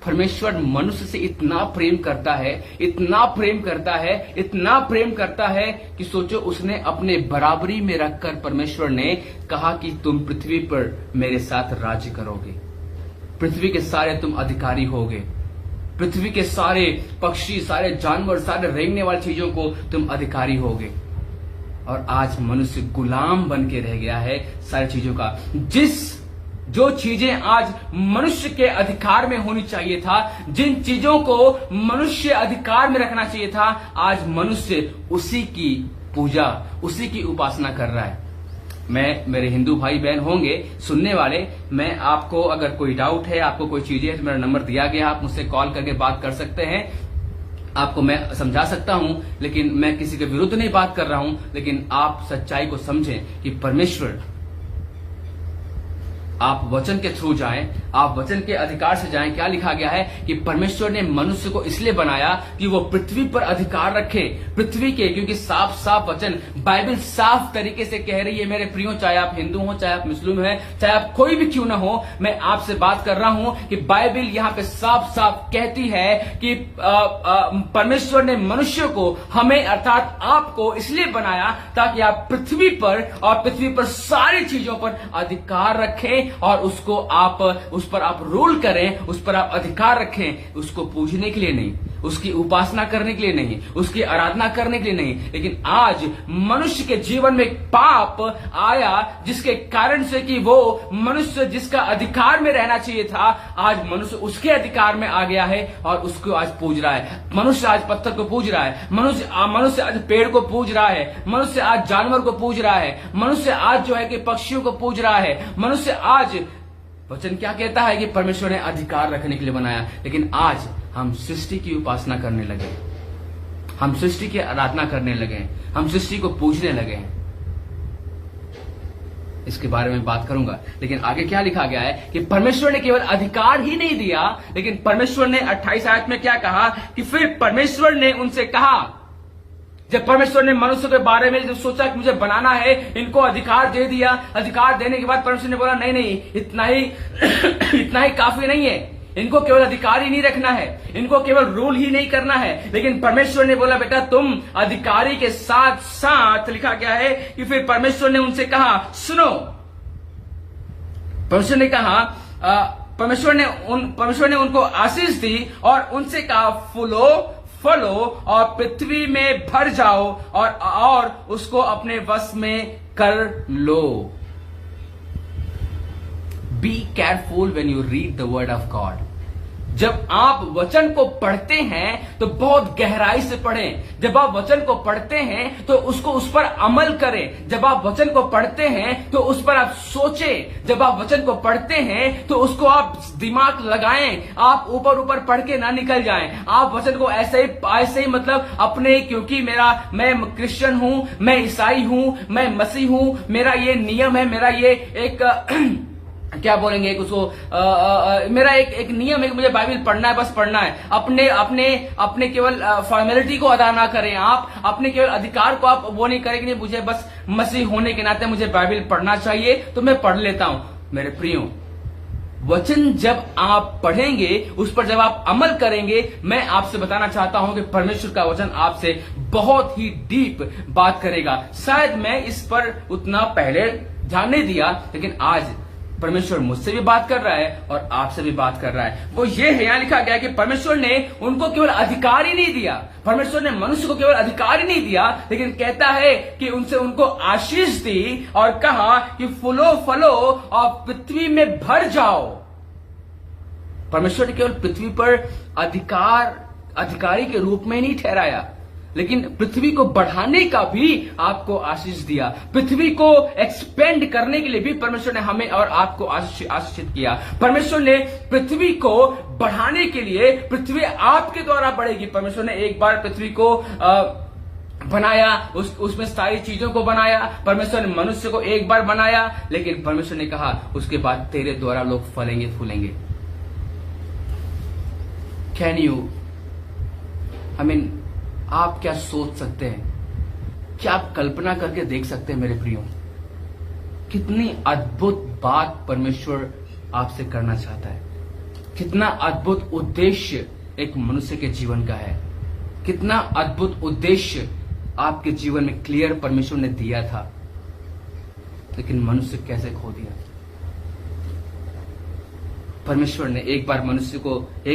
परमेश्वर मनुष्य से इतना प्रेम करता है, इतना प्रेम करता है, इतना प्रेम करता है कि सोचो, उसने अपने बराबरी में रखकर परमेश्वर ने कहा कि तुम पृथ्वी पर मेरे साथ राज्य करोगे, पृथ्वी के सारे तुम अधिकारी होगे, पृथ्वी के सारे पक्षी, सारे जानवर, सारे रेंगने वाली चीजों को तुम अधिकारी होगे। और आज मनुष्य गुलाम बन के रह गया है सारी चीजों का। जो चीजें आज मनुष्य के अधिकार में होनी चाहिए था, जिन चीजों को मनुष्य अधिकार में रखना चाहिए था, आज मनुष्य उसी की पूजा, उसी की उपासना कर रहा है। मेरे हिंदू भाई बहन होंगे सुनने वाले, मैं आपको अगर कोई डाउट है, आपको कोई चीजें है, तो मेरा नंबर दिया गया, आप मुझसे कॉल करके बात कर सकते हैं। आपको मैं समझा सकता हूं, लेकिन मैं किसी के विरुद्ध नहीं बात कर रहा हूं। लेकिन आप सच्चाई को समझें कि परमेश्वर आप वचन के थ्रू जाएं, आप वचन के अधिकार से जाएं। क्या लिखा गया है कि परमेश्वर ने मनुष्य को इसलिए बनाया कि वो पृथ्वी पर अधिकार रखे, पृथ्वी के, क्योंकि साफ साफ वचन बाइबल साफ तरीके से कह रही है मेरे प्रियो, चाहे आप हिंदू हो, चाहे आप मुस्लिम हैं, चाहे आप कोई भी क्यों ना हो, मैं आपसे बात कर रहा हूं कि बाइबल यहां पे साफ साफ कहती है कि परमेश्वर ने मनुष्य को, हमें अर्थात आपको इसलिए बनाया ताकि आप पृथ्वी पर और पृथ्वी पर सारी चीजों पर अधिकार रखें और उसको आप, उस पर आप रूल करें, उस पर आप अधिकार रखें, उसको पूजने के लिए नहीं, उसकी उपासना करने के लिए नहीं, उसकी आराधना करने के लिए नहीं। लेकिन आज मनुष्य के जीवन में पाप आया जिसके कारण से कि वो मनुष्य जिसका अधिकार में रहना चाहिए था, आज मनुष्य उसके अधिकार में आ गया है और उसको आज पूज रहा है। मनुष्य आज पत्थर को पूज रहा है, मनुष्य आज पेड़ को पूज रहा है, मनुष्य आज जानवर को पूज रहा है, मनुष्य आज जो है कि पक्षियों को पूज रहा है, मनुष्य आज, वचन क्या कहता है कि परमेश्वर ने अधिकार रखने के लिए बनाया। लेकिन आज हम सृष्टि की उपासना करने लगे, हम सृष्टि की आराधना करने लगे, हम सृष्टि को पूजने लगे हैं। इसके बारे में बात करूंगा, लेकिन आगे क्या लिखा गया है कि परमेश्वर ने केवल अधिकार ही नहीं दिया, लेकिन परमेश्वर ने 28 आयत में क्या कहा कि फिर परमेश्वर ने उनसे कहा, जब परमेश्वर ने मनुष्य के बारे में जब सोचा कि मुझे बनाना है, इनको अधिकार दे दिया, अधिकार देने के बाद परमेश्वर ने बोला नहीं नहीं, इतना ही काफी नहीं है, इनको केवल अधिकार ही नहीं रखना है, इनको केवल रूल ही नहीं करना है, लेकिन परमेश्वर ने बोला बेटा तुम अधिकारी के साथ साथ, लिखा गया है कि फिर परमेश्वर ने उनसे कहा, सुनो, परमेश्वर ने कहा, परमेश्वर ने उनको आशीष दी और उनसे कहा फलो और पृथ्वी में भर जाओ और उसको अपने वश में कर लो। Be careful when you read the word of God. जब आप वचन को पढ़ते हैं तो बहुत गहराई से पढ़ें। जब आप वचन को पढ़ते हैं तो उस पर अमल करें। जब आप वचन को पढ़ते हैं तो उस पर आप सोचें। जब आप वचन को पढ़ते हैं तो उसको आप दिमाग लगाएं। आप ऊपर ऊपर पढ़ के ना निकल जाएं। आप वचन को ऐसे ही मतलब अपने, क्योंकि मैं क्रिश्चियन हूं, मैं ईसाई हूं, मैं मसीह हूं, मेरा ये नियम है, मेरा ये एक क्या बोलेंगे उसको, मेरा एक नियम है कि मुझे बाइबल पढ़ना है, बस पढ़ना है। अपने केवल फॉर्मेलिटी को अदा ना करें। आप अपने केवल अधिकार को आप वो नहीं करें कि नहीं मुझे बस मसीह होने के नाते मुझे बाइबल पढ़ना चाहिए तो मैं पढ़ लेता हूं। मेरे प्रियो, वचन जब आप पढ़ेंगे, उस पर जब आप अमल करेंगे, मैं आपसे बताना चाहता हूं कि परमेश्वर का वचन आपसे बहुत ही डीप बात करेगा। शायद मैं इस पर उतना पहले ध्यान नहीं दिया, लेकिन आज परमेश्वर मुझसे भी बात कर रहा है और आपसे भी बात कर रहा है। वो ये है, यहां लिखा गया कि परमेश्वर ने उनको केवल अधिकार ही नहीं दिया, परमेश्वर ने मनुष्य को केवल अधिकार ही नहीं दिया, लेकिन कहता है कि उनको आशीष दी और कहा कि फलो और पृथ्वी में भर जाओ। परमेश्वर ने केवल पृथ्वी पर अधिकारी के रूप में नहीं ठहराया, लेकिन पृथ्वी को बढ़ाने का भी आपको आशीष दिया। पृथ्वी को एक्सपेंड करने के लिए भी परमेश्वर ने हमें और आपको आशीषित किया। परमेश्वर ने पृथ्वी को बढ़ाने के लिए, पृथ्वी आपके द्वारा बढ़ेगी। परमेश्वर ने एक बार पृथ्वी को बनाया, उसमें सारी चीजों को बनाया। परमेश्वर ने मनुष्य को एक बार बनाया, लेकिन परमेश्वर ने कहा उसके बाद तेरे द्वारा लोग फलेंगे फूलेंगे। कैन यू आप क्या सोच सकते हैं? क्या आप कल्पना करके देख सकते हैं मेरे प्रियो, कितनी अद्भुत बात परमेश्वर आपसे करना चाहता है? कितना अद्भुत उद्देश्य एक मनुष्य के जीवन का है, कितना अद्भुत उद्देश्य आपके जीवन में क्लियर परमेश्वर ने दिया था, लेकिन मनुष्य कैसे खो दिया। परमेश्वर ने एक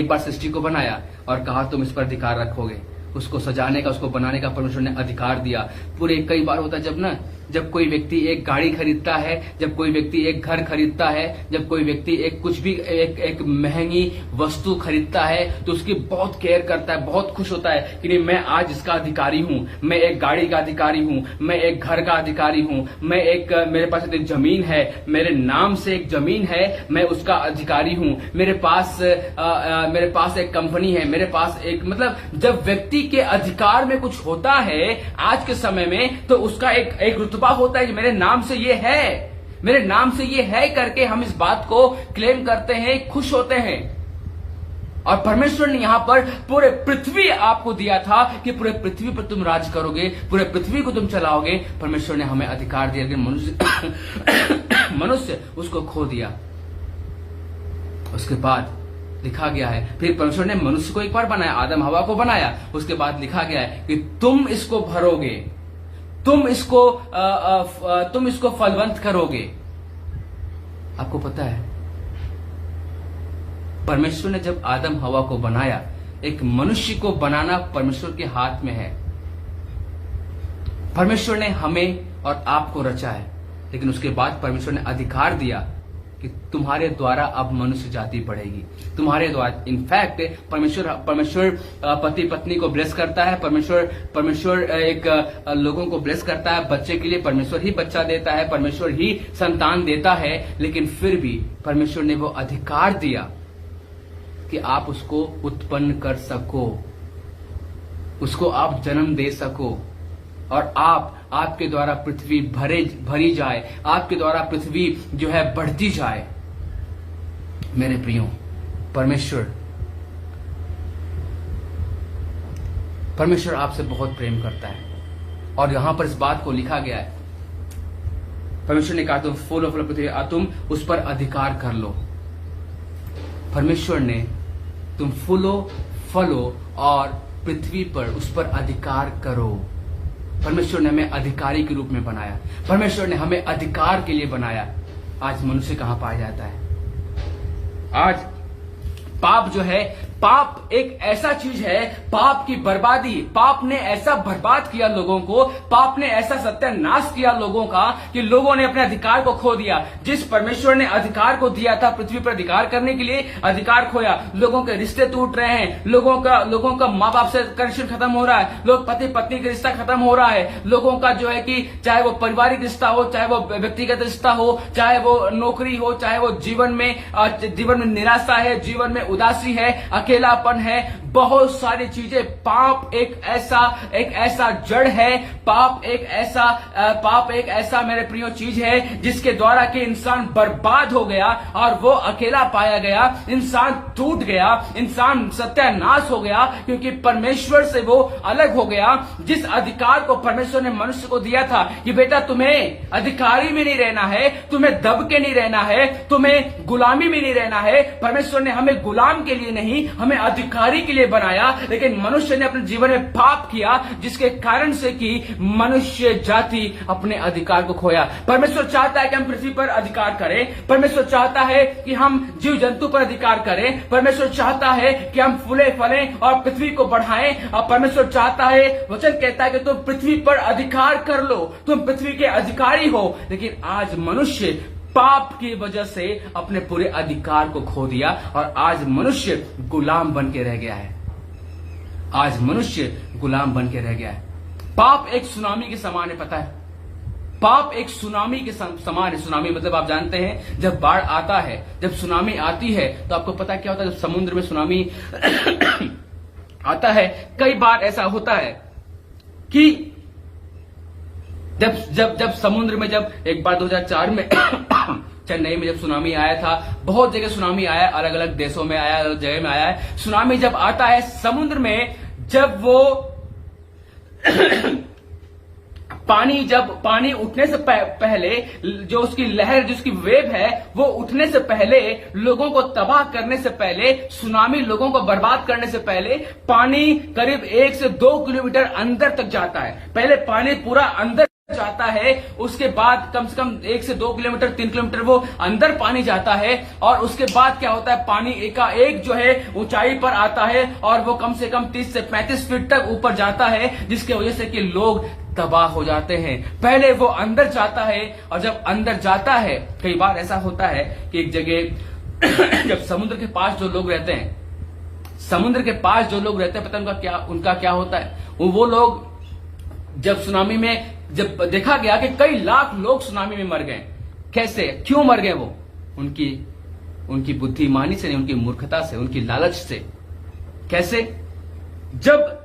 बार सृष्टि को बनाया और कहा तुम इस पर अधिकार रखोगे। उसको सजाने का, उसको बनाने का परमेश्वर ने अधिकार दिया। पूरे कई बार होता है जब कोई व्यक्ति एक गाड़ी खरीदता है, जब कोई व्यक्ति एक घर खरीदता है, जब कोई व्यक्ति एक महंगी वस्तु खरीदता है तो उसकी बहुत केयर करता है, बहुत खुश होता है कि नहीं मैं आज इसका अधिकारी हूं, मैं एक गाड़ी का अधिकारी हूं, मैं एक घर का अधिकारी हूं, मेरे पास एक जमीन है, मेरे नाम से एक जमीन है, मैं उसका अधिकारी हूं, मेरे पास एक कंपनी है, मेरे पास एक, मतलब जब व्यक्ति के अधिकार में कुछ होता है आज के समय में तो उसका एक रुतबा होता है कि मेरे नाम से ये है, मेरे नाम से ये है करके हम इस बात को क्लेम करते हैं, खुश होते हैं। और परमेश्वर ने यहां पर पूरे पृथ्वी आपको दिया था कि पूरे पृथ्वी पर तुम राज करोगे, पूरे पृथ्वी को तुम चलाओगे। परमेश्वर ने हमें अधिकार दिया, लेकिन मनुष्य उसको खो दिया। उसके बाद लिखा गया है, फिर परमेश्वर ने मनुष्य को एक बार बनाया, आदम हवा को बनाया। उसके बाद लिखा गया है कि तुम इसको भरोगे, तुम इसको फलवंत करोगे। आपको पता है, परमेश्वर ने जब आदम हवा को बनाया, एक मनुष्य को बनाना परमेश्वर के हाथ में है। परमेश्वर ने हमें और आपको रचा है, लेकिन उसके बाद परमेश्वर ने अधिकार दिया कि तुम्हारे द्वारा अब मनुष्य जाति बढ़ेगी, तुम्हारे द्वारा। इनफैक्ट परमेश्वर पति पत्नी को ब्लेस करता है, परमेश्वर एक लोगों को ब्लेस करता है, बच्चे के लिए परमेश्वर ही बच्चा देता है, परमेश्वर ही संतान देता है। लेकिन फिर भी परमेश्वर ने वो अधिकार दिया कि आप उसको उत्पन्न कर सको, उसको आप जन्म दे सको, और आपके द्वारा पृथ्वी भरी जाए, आपके द्वारा पृथ्वी जो है बढ़ती जाए। मेरे प्रियो, परमेश्वर आपसे बहुत प्रेम करता है, और यहां पर इस बात को लिखा गया है। परमेश्वर ने कहा तुम फूलो फूलो पृथ्वी, तुम उस पर अधिकार कर लो। परमेश्वर ने तुम फूलो फलो और पृथ्वी पर उस पर अधिकार करो। परमेश्वर ने हमें अधिकारी के रूप में बनाया, परमेश्वर ने हमें अधिकार के लिए बनाया। आज मनुष्य कहां पाया जाता है? आज पाप जो है, पाप एक ऐसा चीज है, पाप की बर्बादी, पाप ने ऐसा बर्बाद किया लोगों को, पाप ने ऐसा सत्यानाश किया लोगों का कि लोगों ने अपने अधिकार को खो दिया। जिस परमेश्वर ने अधिकार को दिया था पृथ्वी पर अधिकार करने के लिए, अधिकार खोया। लोगों के रिश्ते टूट रहे हैं, लोगों का माँ बाप से कनेक्शन खत्म हो रहा है, लोग पति पत्नी का रिश्ता खत्म हो रहा है, लोगों का जो है कि चाहे वो पारिवारिक रिश्ता हो, चाहे वो व्यक्तिगत रिश्ता हो, चाहे वो नौकरी हो, चाहे वो जीवन में निराशा है, जीवन में उदासी है, अकेलापन है, बहुत सारी चीजें। पाप एक ऐसा जड़ है, पाप एक ऐसा मेरे प्रियो चीज है जिसके द्वारा कि इंसान बर्बाद हो गया और वो अकेला पाया गया, इंसान टूट गया, इंसान सत्यानाश हो गया, क्योंकि परमेश्वर से वो अलग हो गया। जिस अधिकार को परमेश्वर ने मनुष्य को दिया था कि बेटा तुम्हें अधिकारी में नहीं रहना है, तुम्हें दब के नहीं रहना है, तुम्हें गुलामी में नहीं रहना है। परमेश्वर ने हमें गुलाम के लिए नहीं, हमें अधिकारी के लिए बनाया। लेकिन मनुष्य ने अपने जीवन में पाप किया, जिसके कारण से कि मनुष्य जाति अपने अधिकार को खोया। परमेश्वर चाहता है कि हम पृथ्वी पर अधिकार करें, परमेश्वर चाहता है कि हम जीव जंतु पर अधिकार करें, परमेश्वर चाहता है कि हम फूले फलें और पृथ्वी को बढ़ाएं। और परमेश्वर चाहता है, वचन कहता है कि तुम पृथ्वी पर अधिकार कर लो, तुम पृथ्वी के अधिकारी हो। लेकिन आज मनुष्य पाप की वजह से अपने पूरे अधिकार को खो दिया और आज मनुष्य गुलाम बन के रह गया है। आज मनुष्य गुलाम बन के रह गया है। पाप एक सुनामी के समान है, पता है? पाप एक सुनामी के समान है। सुनामी मतलब आप जानते हैं, जब बाढ़ आता है, जब सुनामी आती है, तो आपको पता क्या होता है? जब समुद्र में सुनामी आता है, कई बार ऐसा होता है कि जब समुद्र में, जब एक बार 2004 में चेन्नई में जब सुनामी आया था, बहुत जगह सुनामी आया, अलग अलग देशों में आया, अलग जगह में आया है। सुनामी जब आता है समुद्र में, जब वो पानी उठने से पहले, जो उसकी लहर, जो उसकी वेव है, वो उठने से पहले, लोगों को तबाह करने से पहले, सुनामी लोगों को बर्बाद करने से पहले, पानी करीब 1 से 2 किलोमीटर अंदर तक जाता है। पहले पानी पूरा अंदर जाता है, उसके बाद कम से कम 1 से 2 किलोमीटर, 3 किलोमीटर वो अंदर पानी जाता है, और उसके बाद क्या होता है? पानी एकाएक जो है ऊंचाई पर आता है और वो कम से कम 30 से 35 फीट तक ऊपर जाता है, जिसकी वजह से कि लोग तबाह हो जाते हैं। पहले वो अंदर जाता है, और जब अंदर जाता है, कई बार ऐसा होता है कि एक जगह जब समुद्र के पास जो लोग रहते हैं, पता है उनका क्या होता है? वो लोग, जब सुनामी में, जब देखा गया कि कई लाख लोग सुनामी में मर गए। कैसे, क्यों मर गए? वो उनकी बुद्धिमानी से नहीं, उनकी मूर्खता से, उनकी लालच से। कैसे? जब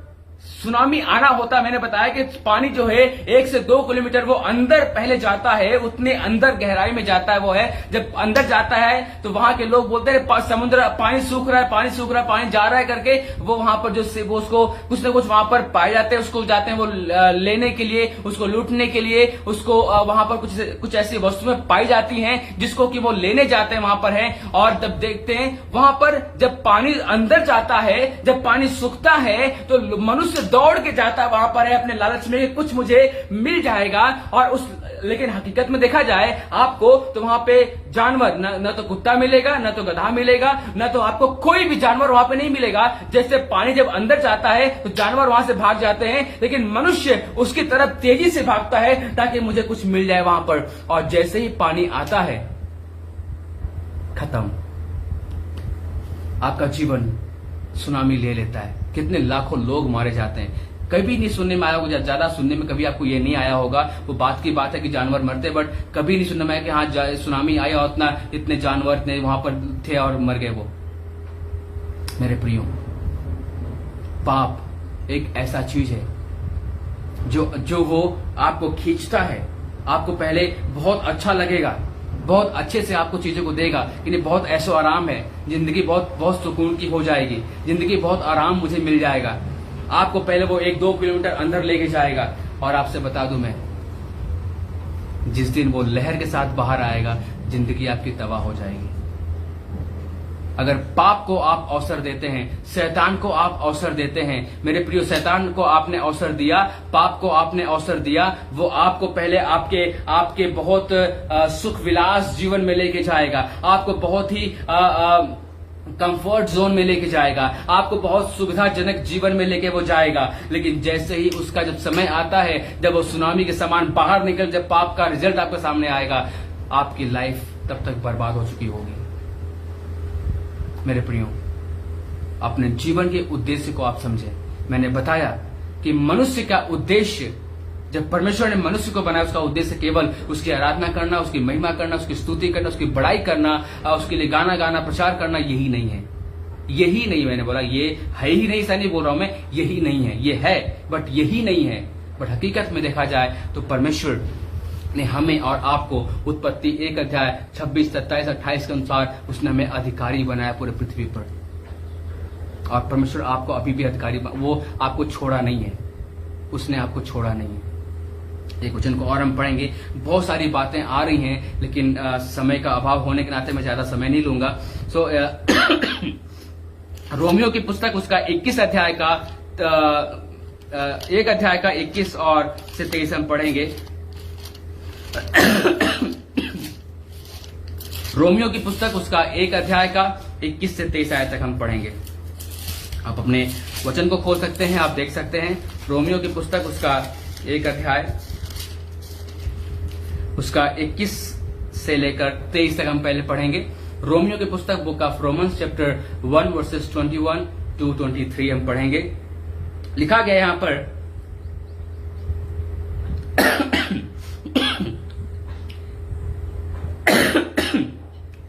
सुनामी आना होता, मैंने बताया कि पानी जो है 1 से 2 किलोमीटर वो अंदर पहले जाता है, उतने अंदर गहराई में जाता है। वो है जब अंदर जाता है तो वहां के लोग बोलते हैं समुद्र पानी सूख रहा है, पानी सूख रहा है, पानी जा रहा है करके वो वहां पर वो उसको कुछ ना कुछ वहां पर पाए जाते हैं, उसको जाते हैं वो लेने के लिए, उसको लूटने के लिए, उसको वहां पर कुछ ऐसी वस्तुएं पाई जाती हैं जिसको कि वो लेने जाते हैं वहां पर है। और जब देखते हैं वहां पर जब पानी अंदर जाता है, जब पानी सूखता है तो मनुष्य दौड़ के जाता है वहां पर है अपने लालच में कुछ मुझे मिल जाएगा। और लेकिन हकीकत में देखा जाए आपको तो वहां पे जानवर न तो कुत्ता मिलेगा, न तो गधा मिलेगा, न तो आपको कोई भी जानवर वहां पे नहीं मिलेगा। जैसे पानी जब अंदर जाता है तो जानवर वहां से भाग जाते हैं, लेकिन मनुष्य उसकी तरफ तेजी से भागता है ताकि मुझे कुछ मिल जाए वहां पर। और जैसे ही पानी आता है, खत्म, आपका जीवन सुनामी ले लेता है। कितने लाखों लोग मारे जाते हैं। कभी नहीं सुनने में आया होगा, ज्यादा सुनने में कभी आपको ये नहीं आया होगा, वो बात की बात है कि जानवर मरते, बट कभी नहीं सुनने में आया कि हाँ सुनामी आया और इतने जानवर इतने वहां पर थे और मर गए वो। मेरे प्रियो, पाप एक ऐसा चीज है जो वो आपको खींचता है। आपको पहले बहुत अच्छा लगेगा, बहुत अच्छे से आपको चीजों को देगा कि नहीं बहुत ऐसो आराम है, जिंदगी बहुत सुकून की हो जाएगी, जिंदगी बहुत आराम मुझे मिल जाएगा। आपको पहले वो 1-2 किलोमीटर अंदर लेके जाएगा। और आपसे बता दूं मैं, जिस दिन वो लहर के साथ बाहर आएगा, जिंदगी आपकी तबाह हो जाएगी। अगर पाप को आप अवसर देते हैं, शैतान को आप अवसर देते हैं, मेरे प्रियो, शैतान को आपने अवसर दिया, पाप को आपने अवसर दिया, वो आपको पहले आपके बहुत सुख विलास जीवन में लेके जाएगा, आपको बहुत ही कंफर्ट जोन में लेके जाएगा, आपको बहुत सुविधाजनक जीवन में लेके वो जाएगा। लेकिन जैसे ही उसका जब समय आता है, जब वो सुनामी के समान बाहर निकल, जब पाप का रिजल्ट आपके सामने आएगा, आपकी लाइफ तब तक बर्बाद हो चुकी होगी। मेरे प्रियो, अपने जीवन के उद्देश्य को आप समझें। मैंने बताया कि मनुष्य का उद्देश्य, जब परमेश्वर ने मनुष्य को बनाया, उसका उद्देश्य केवल उसकी आराधना करना, उसकी महिमा करना, उसकी स्तुति करना, उसकी बड़ाई करना, उसके लिए गाना गाना, प्रचार करना, यही नहीं है। यही नहीं, मैंने बोला ये है ही नहीं, ऐसा नहीं बोल रहा हूं मैं, यही नहीं है, ये है बट यही नहीं है। बट हकीकत में देखा जाए तो परमेश्वर ने हमें और आपको उत्पत्ति 1 अध्याय 26, 27, 28 के अनुसार उसने हमें अधिकारी बनाया पूरे पृथ्वी पर। और परमेश्वर आपको अभी भी अधिकारी, वो आपको छोड़ा नहीं है, उसने आपको छोड़ा नहीं है। एक वचन को और हम पढ़ेंगे, बहुत सारी बातें आ रही हैं, लेकिन समय का अभाव होने के नाते मैं ज्यादा समय नहीं लूंगा। सो रोमियो की पुस्तक उसका 21 अध्याय का 1 अध्याय का 21 और से 23 हम पढ़ेंगे। रोमियो की पुस्तक उसका 1 अध्याय का 21 से 23 आयत तक हम पढ़ेंगे। आप अपने वचन को खोल सकते हैं, आप देख सकते हैं। रोमियो की पुस्तक उसका 1 अध्याय उसका 21 से लेकर 23 तक हम पहले पढ़ेंगे। रोमियो की पुस्तक book of Romans chapter 1 versus 21 to 23 हम पढ़ेंगे। लिखा गया यहां पर,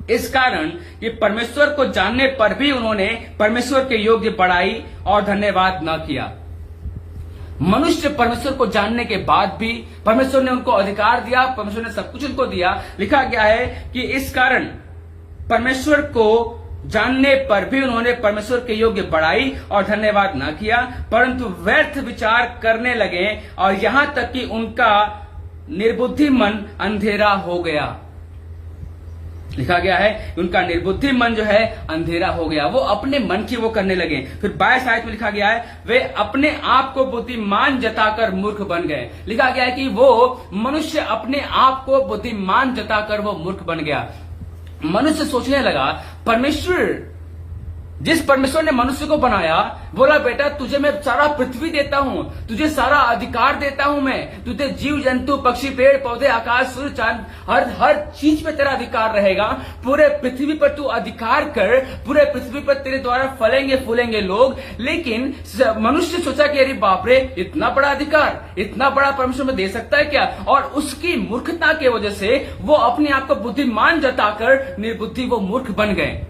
इस कारण कि परमेश्वर को जानने पर भी उन्होंने परमेश्वर के योग्य बड़ाई और धन्यवाद न किया। मनुष्य परमेश्वर को जानने के बाद भी परमेश्वर ने उनको अधिकार दिया, परमेश्वर ने सब कुछ उनको दिया। लिखा गया है कि इस कारण परमेश्वर को जानने पर भी उन्होंने परमेश्वर के योग्य बड़ाई और धन्यवाद न किया, परंतु व्यर्थ विचार करने लगे और यहां तक कि उनका निर्बुद्धि मन अंधेरा हो गया। लिखा गया है उनका निर्बुद्धि मन जो है अंधेरा हो गया, वो अपने मन की वो करने लगे। फिर 22 आयत में लिखा गया है, वे अपने आप को बुद्धिमान जताकर मूर्ख बन गए। लिखा गया है कि वो मनुष्य अपने आप को बुद्धिमान जताकर वो मूर्ख बन गया। मनुष्य सोचने लगा, जिस परमेश्वर ने मनुष्य को बनाया, बोला बेटा तुझे मैं सारा पृथ्वी देता हूं, तुझे सारा अधिकार देता हूं, मैं तुझे जीव जंतु पक्षी पेड़ पौधे आकाश सूर्य चांद हर चीज पे तेरा अधिकार रहेगा। पूरे पृथ्वी पर तू अधिकार कर, पूरे पृथ्वी पर तेरे द्वारा फलेंगे फूलेंगे लोग। लेकिन मनुष्य सोचा कि अरे बाप रे, इतना बड़ा अधिकार, इतना बड़ा परमेश्वर में दे सकता है क्या? और उसकी मूर्खता की वजह से वो अपने आप को बुद्धिमान जताकर निर्बुद्धि वो मूर्ख बन गए।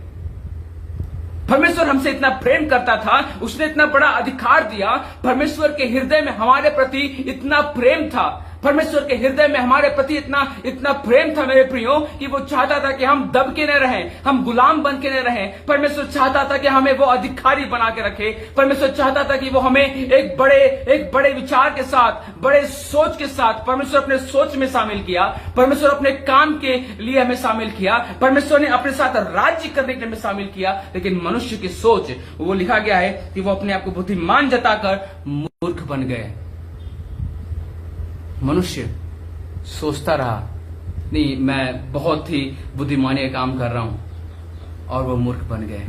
परमेश्वर हमसे इतना प्रेम करता था, उसने इतना बड़ा अधिकार दिया। परमेश्वर के हृदय में हमारे प्रति इतना प्रेम था, परमेश्वर के हृदय में हमारे प्रति इतना प्रेम था मेरे प्रियो, कि वो चाहता था कि हम दब के न रहें, हम गुलाम बन के न रहें। परमेश्वर चाहता था कि हमें वो अधिकारी बना के रखे। परमेश्वर चाहता था कि वो हमें एक बड़े विचार के साथ, बड़े सोच के साथ, परमेश्वर अपने सोच में शामिल किया। परमेश्वर अपने काम के लिए हमें शामिल किया। परमेश्वर ने अपने साथ राज्य करने के लिए हमें शामिल किया। लेकिन मनुष्य की सोच, वो लिखा गया है कि वो अपने आप को बुद्धिमान जताकर मूर्ख बन गए। मनुष्य सोचता रहा, नहीं मैं बहुत ही बुद्धिमानी का काम कर रहा हूं, और वो मूर्ख बन गए।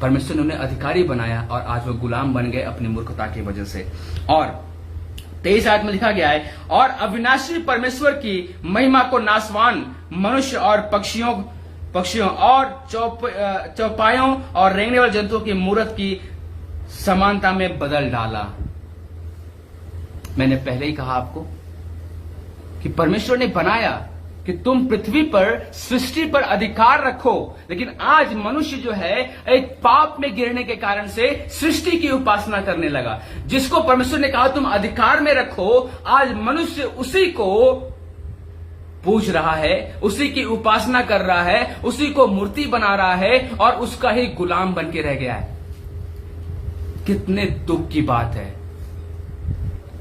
परमेश्वर ने उन्हें अधिकारी बनाया और आज वो गुलाम बन गए अपनी मूर्खता की वजह से। और 23 आयत में लिखा गया है, और अविनाशी परमेश्वर की महिमा को नाशवान मनुष्य और पक्षियों और चौपायों और रेंगने वाले जंतुओं की मूर्त की समानता में बदल डाला। मैंने पहले ही कहा आपको कि परमेश्वर ने बनाया कि तुम पृथ्वी पर, सृष्टि पर अधिकार रखो, लेकिन आज मनुष्य जो है एक पाप में गिरने के कारण से सृष्टि की उपासना करने लगा। जिसको परमेश्वर ने कहा तुम अधिकार में रखो, आज मनुष्य उसी को पूज रहा है, उसी की उपासना कर रहा है, उसी को मूर्ति बना रहा है और उसका ही गुलाम बन के रह गया है। कितने दुख की बात है।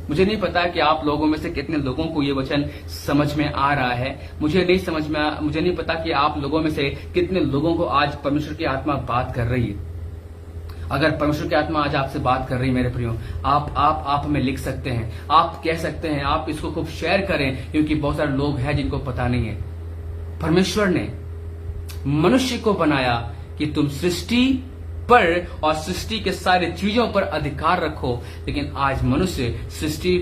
मुझे नहीं पता कि आप लोगों में से कितने लोगों को ये वचन समझ में आ रहा है। मुझे नहीं पता कि आप लोगों में से कितने लोगों को आज परमेश्वर की आत्मा बात कर रही है। अगर परमेश्वर की आत्मा आज आपसे बात कर रही है मेरे प्रियो, आप हमें लिख सकते हैं, आप कह सकते हैं, आप इसको खूब शेयर करें, क्योंकि बहुत सारे लोग हैं जिनको पता नहीं है। परमेश्वर ने मनुष्य को बनाया कि तुम सृष्टि पर और सृष्टि के सारे चीजों पर अधिकार रखो, लेकिन आज मनुष्य सृष्टि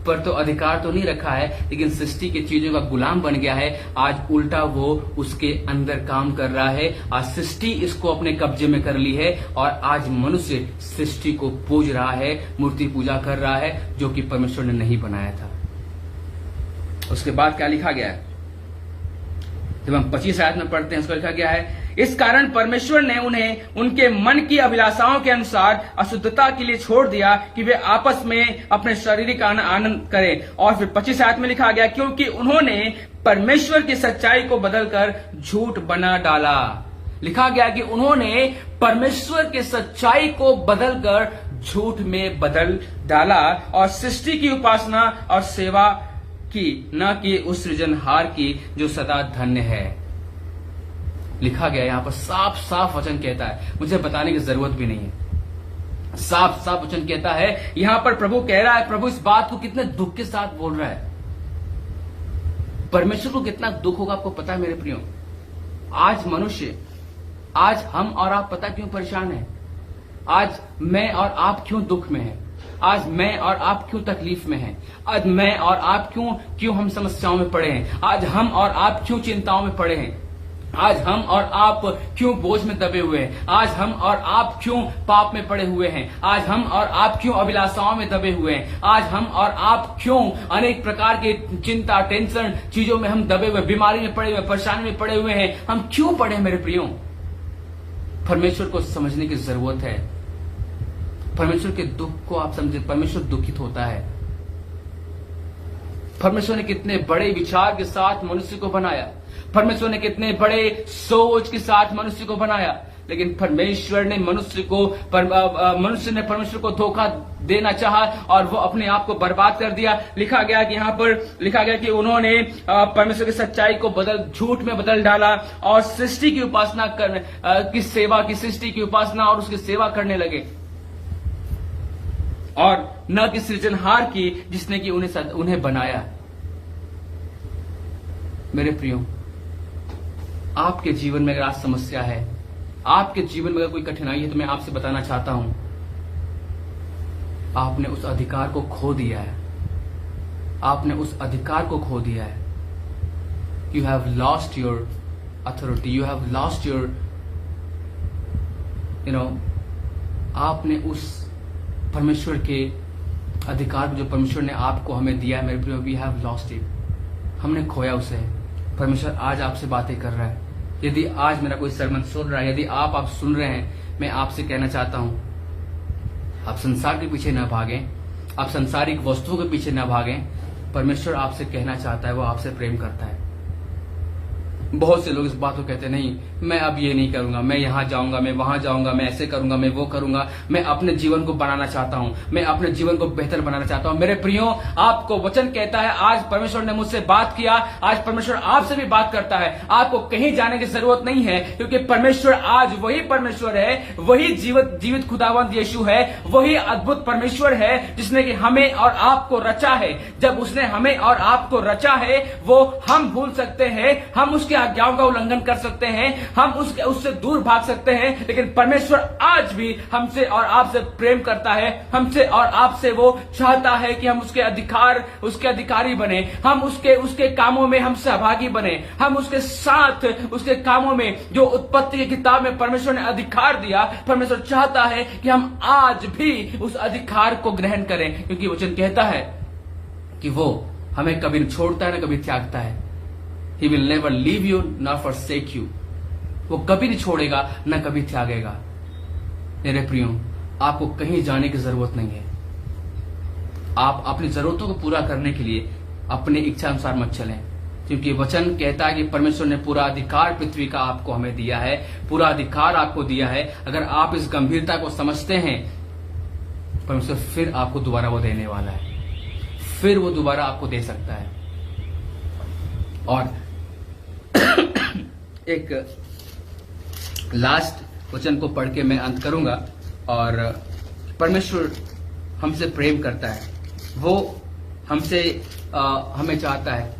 पर तो अधिकार तो नहीं रखा है, लेकिन सृष्टि के चीजों का गुलाम बन गया है। आज उल्टा वो उसके अंदर काम कर रहा है। आज सृष्टि इसको अपने कब्जे में कर ली है और आज मनुष्य सृष्टि को पूज रहा है, मूर्ति पूजा कर रहा है, जो कि परमेश्वर ने नहीं बनाया था। उसके बाद क्या लिखा गया है, जब हम 25 आयत में पढ़ते हैं, उसको लिखा गया है, इस कारण परमेश्वर ने उन्हें उनके मन की अभिलाषाओं के अनुसार अशुद्धता के लिए छोड़ दिया कि वे आपस में अपने शारीरिक आनंद करें। और फिर 25 आयत में लिखा गया, क्योंकि उन्होंने परमेश्वर की सच्चाई को बदलकर झूठ बना डाला। लिखा गया कि उन्होंने परमेश्वर की सच्चाई को बदलकर झूठ में बदल डाला और सृष्टि की उपासना और सेवा की, न कि उस सृजनहार की जो सदा धन्य है। लिखा गया यहां पर साफ साफ वचन कहता है, मुझे बताने की जरूरत भी नहीं है। साफ साफ वचन कहता है, यहां पर प्रभु कह रहा है, प्रभु इस बात को कितने दुख के साथ बोल रहा है। परमेश्वर को कितना दुख होगा आपको पता है मेरे प्रियो। आज मनुष्य, आज हम और आप पता क्यों परेशान है, आज मैं और आप क्यों दुख में है, आज मैं और आप क्यों तकलीफ में हैं, आज मैं और आप क्यों हम समस्याओं में पड़े हैं, आज हम और आप क्यों चिंताओं में पड़े हैं, आज हम और आप क्यों बोझ में दबे हुए हैं, आज हम और आप क्यों पाप में पड़े हुए हैं, आज हम और आप क्यों अभिलाषाओं में दबे हुए हैं, आज हम और आप क्यों अनेक प्रकार के चिंता, टेंशन चीजों में हम दबे हुए, बीमारी में पड़े हुए, परेशानी में पड़े हुए हैं। हम क्यों पड़े हैं मेरे प्रियो? परमेश्वर को समझने की जरूरत है। परमेश्वर के दुख को आप समझे। परमेश्वर दुखित होता है। परमेश्वर ने कितने बड़े विचार के साथ मनुष्य को बनाया, परमेश्वर ने कितने बड़े सोच के साथ मनुष्य को बनाया, लेकिन परमेश्वर ने मनुष्य परमेश्वर को धोखा देना चाहा और वो अपने आप को बर्बाद कर दिया। लिखा गया कि यहाँ पर लिखा गया कि उन्होंने परमेश्वर की सच्चाई को झूठ में बदल डाला और सृष्टि की उपासना सृष्टि की उपासना और उसकी सेवा करने लगे, और न कि सृजनहार की जिसने कि उन्हें बनाया। मेरे प्रियो, आपके जीवन में अगर आज समस्या है, आपके जीवन में अगर कोई कठिनाई है, तो मैं आपसे बताना चाहता हूं, आपने उस अधिकार को खो दिया है। आपने उस अधिकार को खो दिया है। You have lost your authority, you have lost your आपने उस परमेश्वर के अधिकार जो परमेश्वर ने आपको हमें दिया है, मेरे प्रियो, वी हैव लॉस्ट इट। हमने खोया उसे। परमेश्वर आज आपसे बातें कर रहा है। यदि आज मेरा कोई सरमन सुन रहा है, यदि आप सुन रहे हैं, मैं आपसे कहना चाहता हूं, आप संसार के पीछे ना भागें, आप सांसारिक वस्तुओं के पीछे ना भागें। परमेश्वर आपसे कहना चाहता है, वो आपसे प्रेम करता है। बहुत से लोग इस बात को कहते हैं, नहीं मैं अब ये नहीं करूंगा, मैं यहां जाऊंगा, मैं वहां जाऊंगा, मैं ऐसे करूंगा, मैं वो करूंगा, मैं अपने जीवन को बनाना चाहता हूं, मैं अपने जीवन को बेहतर बनाना चाहता हूं। मेरे प्रियो, आपको वचन कहता है, आज परमेश्वर ने मुझसे बात किया, आज परमेश्वर आपसे भी बात करता है। आपको कहीं जाने की जरूरत नहीं है, क्योंकि परमेश्वर आज वही परमेश्वर है, वही जीवित खुदावंत यीशु है, वही अद्भुत परमेश्वर है जिसने कि हमें और आपको रचा है। जब उसने हमें और आपको रचा है, वो हम भूल सकते हैं, हम उसके आज्ञाओं का उल्लंघन कर सकते हैं, हम उससे दूर भाग सकते हैं, लेकिन परमेश्वर आज भी हमसे और आपसे प्रेम करता है। हमसे और आपसे वो चाहता है कि हम उसके अधिकारी बने, हम उसके कामों में हम सहभागी बने, हम उसके साथ उसके कामों में जो उत्पत्ति की किताब में परमेश्वर ने अधिकार दिया, परमेश्वर चाहता है कि हम आज भी उस अधिकार को ग्रहण करें, क्योंकि वचन कहता है कि वो हमें कभी नहीं छोड़ता है, ना कभी त्यागता है। He will never leave you nor forsake you. वो कभी नहीं छोड़ेगा, न कभी त्यागेगा। मेरे प्रियो, आपको कहीं जाने की जरूरत नहीं है। आप अपनी जरूरतों को पूरा करने के लिए अपनी इच्छा अनुसार मत चलें, क्योंकि वचन कहता है कि परमेश्वर ने पूरा अधिकार पृथ्वी का आपको हमें दिया है, पूरा अधिकार आपको दिया है। अगर आप इस गंभीरता को समझते हैं, परमेश्वर फिर आपको दोबारा वो देने वाला है, फिर वो दोबारा आपको दे सकता है। और एक लास्ट वचन को पढ़ के मैं अंत करूंगा। और परमेश्वर हमसे प्रेम करता है, वो हमें चाहता है।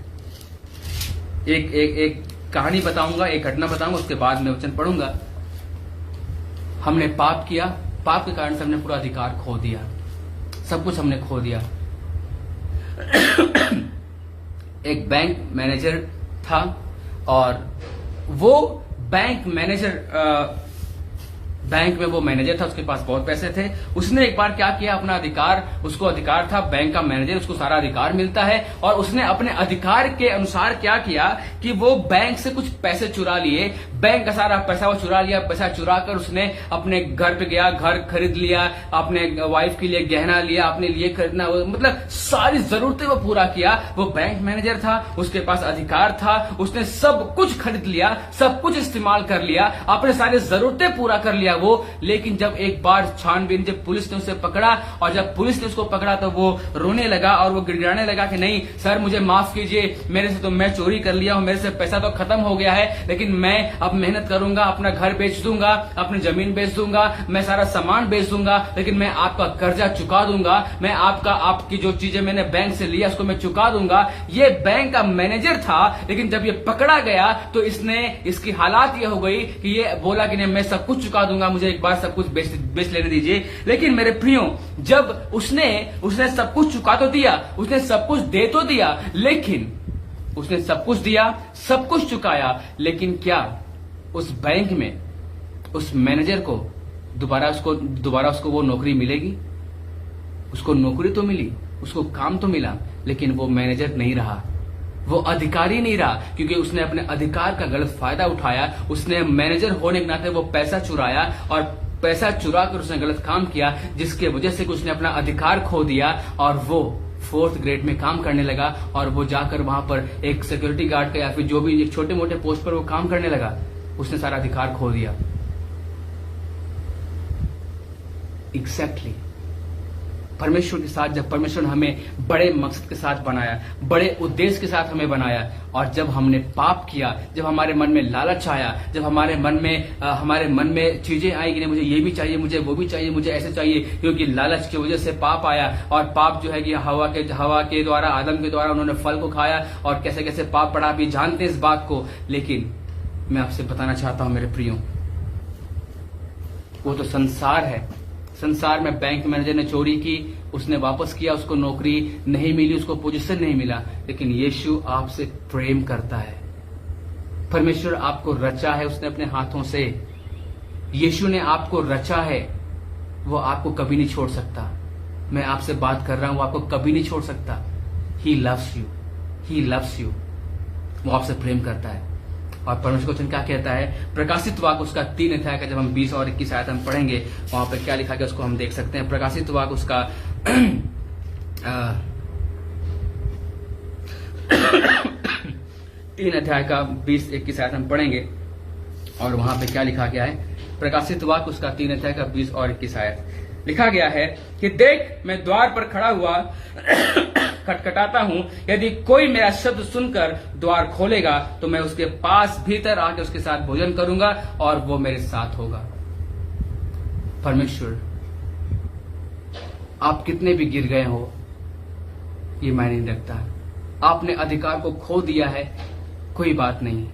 एक कहानी बताऊंगा, एक घटना बताऊंगा, उसके बाद मैं वचन पढ़ूंगा। हमने पाप किया, पाप के कारण से हमने पूरा अधिकार खो दिया, सब कुछ हमने खो दिया। एक बैंक मैनेजर था, और वो बैंक में वो मैनेजर था, उसके पास बहुत पैसे थे। उसने एक बार क्या किया, अपना उसको अधिकार था, बैंक का मैनेजर, उसको सारा अधिकार मिलता है, और उसने अपने अधिकार के अनुसार क्या किया कि वो बैंक से कुछ पैसे चुरा लिए, बैंक का सारा पैसा वो चुरा लिया। पैसा चुरा कर उसने अपने घर पे गया, घर खरीद लिया, अपने वाइफ के लिए गहना लिया, अपने लिए खरीदना, मतलब सारी जरूरतें वो पूरा किया। वो बैंक मैनेजर था, उसके पास अधिकार था, उसने सब कुछ खरीद लिया, सब कुछ इस्तेमाल कर लिया, अपने सारी जरूरतें पूरा कर लिया वो। लेकिन जब एक बार छानबीन, जब पुलिस ने उसे पकड़ा, और जब पुलिस ने उसको पकड़ा तो वो रोने लगा और वो गिड़गिड़ाने लगा कि नहीं सर, मुझे माफ कीजिए, मेरे से तो मैं चोरी कर लिया हूं, मेरे से पैसा तो खत्म हो गया है, लेकिन मैं अब मेहनत करूंगा, अपना घर बेच दूंगा, अपनी जमीन बेच दूंगा, मैं सारा सामान बेच दूंगा, लेकिन मैं आपका कर्जा चुका दूंगा, मैं आपकी जो चीजें मैंने बैंक से लिया उसको मैं चुका दूंगा। ये बैंक का मैनेजर था, लेकिन जब ये पकड़ा गया तो इसकी हालात ये हो गई कि ये बोला कि नहीं, मैं सब कुछ चुका दूंगा, मुझे एक बार सब कुछ बेच लेने दीजिए। लेकिन मेरे प्रियो, जब उसने सब कुछ चुका तो दिया, उसने सब कुछ दे तो दिया, लेकिन उसने सब कुछ दिया, सब कुछ चुकाया, लेकिन क्या उस बैंक में उस मैनेजर को दोबारा उसको वो नौकरी मिलेगी? उसको नौकरी तो मिली, उसको काम तो मिला, लेकिन वो मैनेजर नहीं रहा, वो अधिकारी नहीं रहा, क्योंकि उसने अपने अधिकार का गलत फायदा उठाया। उसने मैनेजर होने के नाते वो पैसा चुराया, और पैसा चुरा कर उसने गलत काम किया, जिसके वजह से उसने अपना अधिकार खो दिया, और वो 4th ग्रेड में काम करने लगा, और वो जाकर वहां पर एक सिक्योरिटी गार्ड का या फिर जो भी एक छोटे मोटे पोस्ट पर वो काम करने लगा। उसने सारा अधिकार खो दिया। एग्जैक्टली परमेश्वर के साथ, जब परमेश्वर ने हमें बड़े मकसद के साथ बनाया, बड़े उद्देश्य के साथ हमें बनाया, और जब हमने पाप किया, जब हमारे मन में लालच आया, जब हमारे मन में चीजें आई कि नहीं मुझे ये भी चाहिए, मुझे वो भी चाहिए, मुझे ऐसे चाहिए, क्योंकि लालच की वजह से पाप आया। और पाप जो है कि हवा के द्वारा, आदम के द्वारा उन्होंने फल को खाया, और कैसे कैसे पाप पड़ा, भी जानते हैं इस बात को। लेकिन मैं आपसे बताना चाहता हूं मेरे प्रियो, वो तो संसार है। संसार में बैंक मैनेजर ने चोरी की, उसने वापस किया, उसको नौकरी नहीं मिली, उसको पोजीशन नहीं मिला, लेकिन यीशु आपसे प्रेम करता है। परमेश्वर आपको रचा है उसने अपने हाथों से, यीशु ने आपको रचा है, वो आपको कभी नहीं छोड़ सकता। मैं आपसे बात कर रहा हूं, वो आपको कभी नहीं छोड़ सकता। He loves you, he loves you, वो आपसे प्रेम करता है। और परमेश्वर का वचन क्या कहता है? प्रकाशित वाक्य उसका 3 अध्याय का जब हम 20 और 21 आयत हम पढ़ेंगे, वहां पर क्या लिखा गया उसको हम देख सकते हैं। प्रकाशित वाक्य उसका 3 अध्याय का 20-21 आयत हम पढ़ेंगे और वहां पे क्या लिखा गया है? प्रकाशित वाक्य उसका 3 अध्याय का 20 और 21 आयत लिखा गया है कि देख, मैं द्वार पर खड़ा हुआ खटखटाता हूं, यदि कोई मेरा शब्द सुनकर द्वार खोलेगा तो मैं उसके पास भीतर आके उसके साथ भोजन करूंगा और वो मेरे साथ होगा। परमेश्वर, आप कितने भी गिर गए हो ये मायने नहीं रखता। आपने अधिकार को खो दिया है, कोई बात नहीं।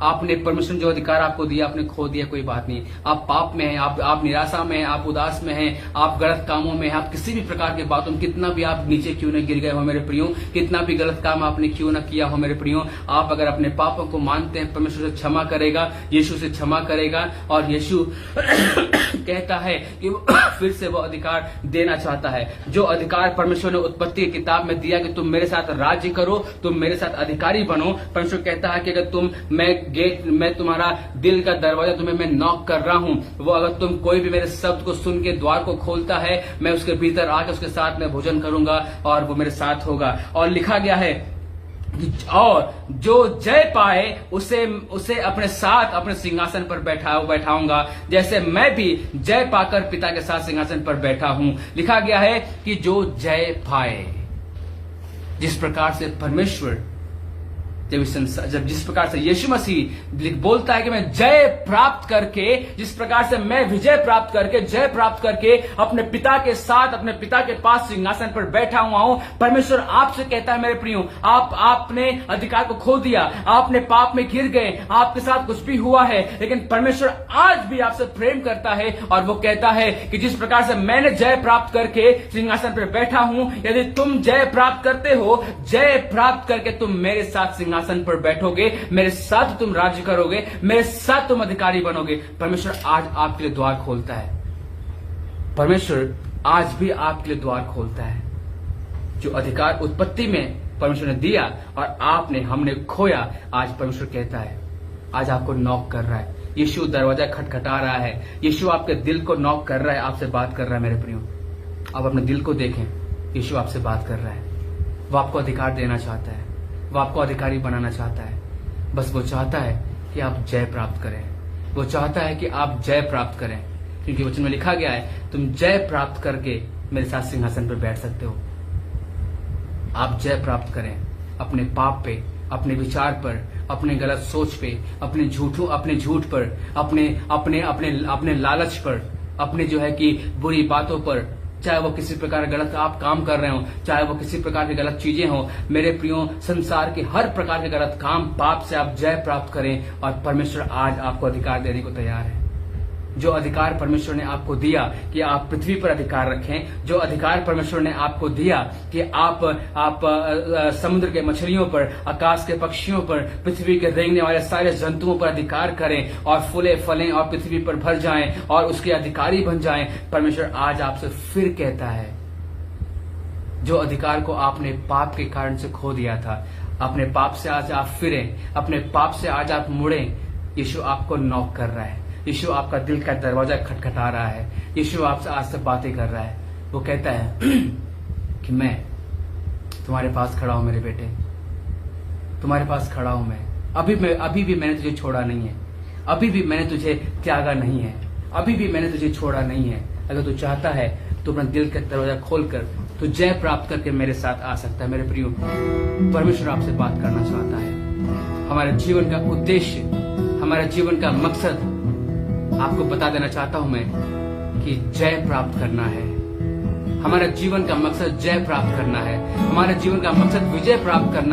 आपने परमेश्वर जो अधिकार आपको दिया आपने खो दिया, कोई बात नहीं। आप पाप में हैं, आप निराशा में हैं, आप उदास में हैं, आप गलत कामों में हैं, आप किसी भी प्रकार के बातों में कितना भी आप नीचे क्यों न गिर गए हो मेरे प्रियो, कितना भी गलत काम आपने क्यों न किया हो मेरे प्रियो, आप अगर अपने पापों को मानते हैं परमेश्वर से क्षमा करेगा, यीशु से क्षमा करेगा। और यीशु कहता है कि फिर से वो अधिकार देना चाहता है, जो अधिकार परमेश्वर ने उत्पत्ति की किताब में दिया कि तुम मेरे साथ राज्य करो, तुम मेरे साथ अधिकारी बनो। परमेश्वर कहता है कि अगर मैं तुम्हारा दिल का दरवाजा तुम्हें मैं नॉक कर रहा हूं, वो अगर तुम कोई भी मेरे शब्द को सुन के द्वार को खोलता है, मैं उसके भीतर आके उसके साथ में भोजन करूंगा और वो मेरे साथ होगा। और लिखा गया है और जो जय पाए उसे अपने साथ अपने सिंहासन पर बैठाऊंगा, जैसे मैं भी जय पाकर पिता के साथ सिंहासन पर बैठा हूं। लिखा गया है कि जो जय पाए, जिस प्रकार से परमेश्वर जब जिस प्रकार से यीशु मसीह बोलता है कि मैं जय प्राप्त करके, जिस प्रकार से मैं विजय प्राप्त करके, जय प्राप्त करके अपने पिता के साथ अपने पिता के पास सिंहासन पर बैठा हुआ हूं। परमेश्वर आपसे कहता है मेरे प्रियो, आपने अधिकार को खो दिया, आपने पाप में गिर गए, आपके साथ कुछ भी हुआ है, लेकिन परमेश्वर आज भी आपसे प्रेम करता है और वो कहता है कि जिस प्रकार से मैंने जय प्राप्त करके सिंहासन पर बैठा हूं, यदि तुम जय प्राप्त करते हो, जय प्राप्त करके तुम मेरे साथ सिंहासन पर बैठोगे, मेरे साथ तुम राज्य करोगे, मेरे साथ तुम अधिकारी बनोगे। परमेश्वर आज आपके लिए द्वार खोलता है, परमेश्वर आज भी आपके लिए द्वार खोलता है। जो अधिकार उत्पत्ति में परमेश्वर ने दिया और हमने खोया, आज परमेश्वर कहता है, आज आपको नॉक कर रहा है। यीशु दरवाजा खटखटा रहा है, यीशु आपके दिल को नॉक कर रहा है, आपसे बात कर रहा है मेरे प्रियो। आप अपने दिल को देखें, यीशु आपसे बात कर रहा है, वो आपको अधिकार देना चाहता है, वो आपको अधिकारी बनाना चाहता है। बस वो चाहता है कि आप जय प्राप्त करें, वो चाहता है कि आप जय प्राप्त करें, क्योंकि वचन में लिखा गया है तुम जय प्राप्त करके मेरे साथ सिंहासन पर बैठ सकते हो। आप जय प्राप्त करें अपने पाप पे, अपने विचार पर, अपने गलत सोच पे, अपने झूठ पर, अपने लालच पर, अपने जो है कि बुरी बातों पर, चाहे वो किसी प्रकार गलत आप काम कर रहे हो, चाहे वो किसी प्रकार की गलत चीजें हो। मेरे प्रियो, संसार के हर प्रकार के गलत काम, पाप से आप जय प्राप्त करें और परमेश्वर आज आपको अधिकार देने को तैयार है। जो अधिकार परमेश्वर ने आपको दिया कि आप पृथ्वी पर अधिकार रखें, जो अधिकार परमेश्वर ने आपको दिया कि आप समुद्र के मछलियों पर, आकाश के पक्षियों पर, पृथ्वी के रेंगने वाले सारे जंतुओं पर अधिकार करें और फूले फलें और पृथ्वी पर भर जाएं और उसके अधिकारी बन जाएं। परमेश्वर आज आपसे फिर कहता है, जो अधिकार को आपने पाप के कारण से खो दिया था, अपने पाप से आज आप फिरें, अपने पाप से आज आप मुड़ें। यीशु आपको नॉक कर रहा है, यीशु आपका दिल का दरवाजा खटखटा रहा है, यीशु आपसे आज से बातें कर रहा है। वो कहता है कि मैं तुम्हारे पास खड़ा हूं मेरे बेटे, तुम्हारे पास खड़ा हूं मैं। अभी भी मैंने तुझे छोड़ा नहीं है, अभी भी मैंने तुझे त्यागा नहीं है, अभी भी मैंने तुझे छोड़ा नहीं है। अगर तू चाहता है तो अपना दिल का दरवाजा खोलकर तो जय प्राप्त करके मेरे साथ आ सकता है। मेरे प्रियो, परमेश्वर आपसे बात करना चाहता है। हमारे जीवन का उद्देश्य, हमारे जीवन का मकसद आपको बता देना चाहता हूं मैं कि जय प्राप्त करना है। हमारे जीवन का मकसद जय प्राप्त करना है, हमारे जीवन का मकसद विजय प्राप्त करना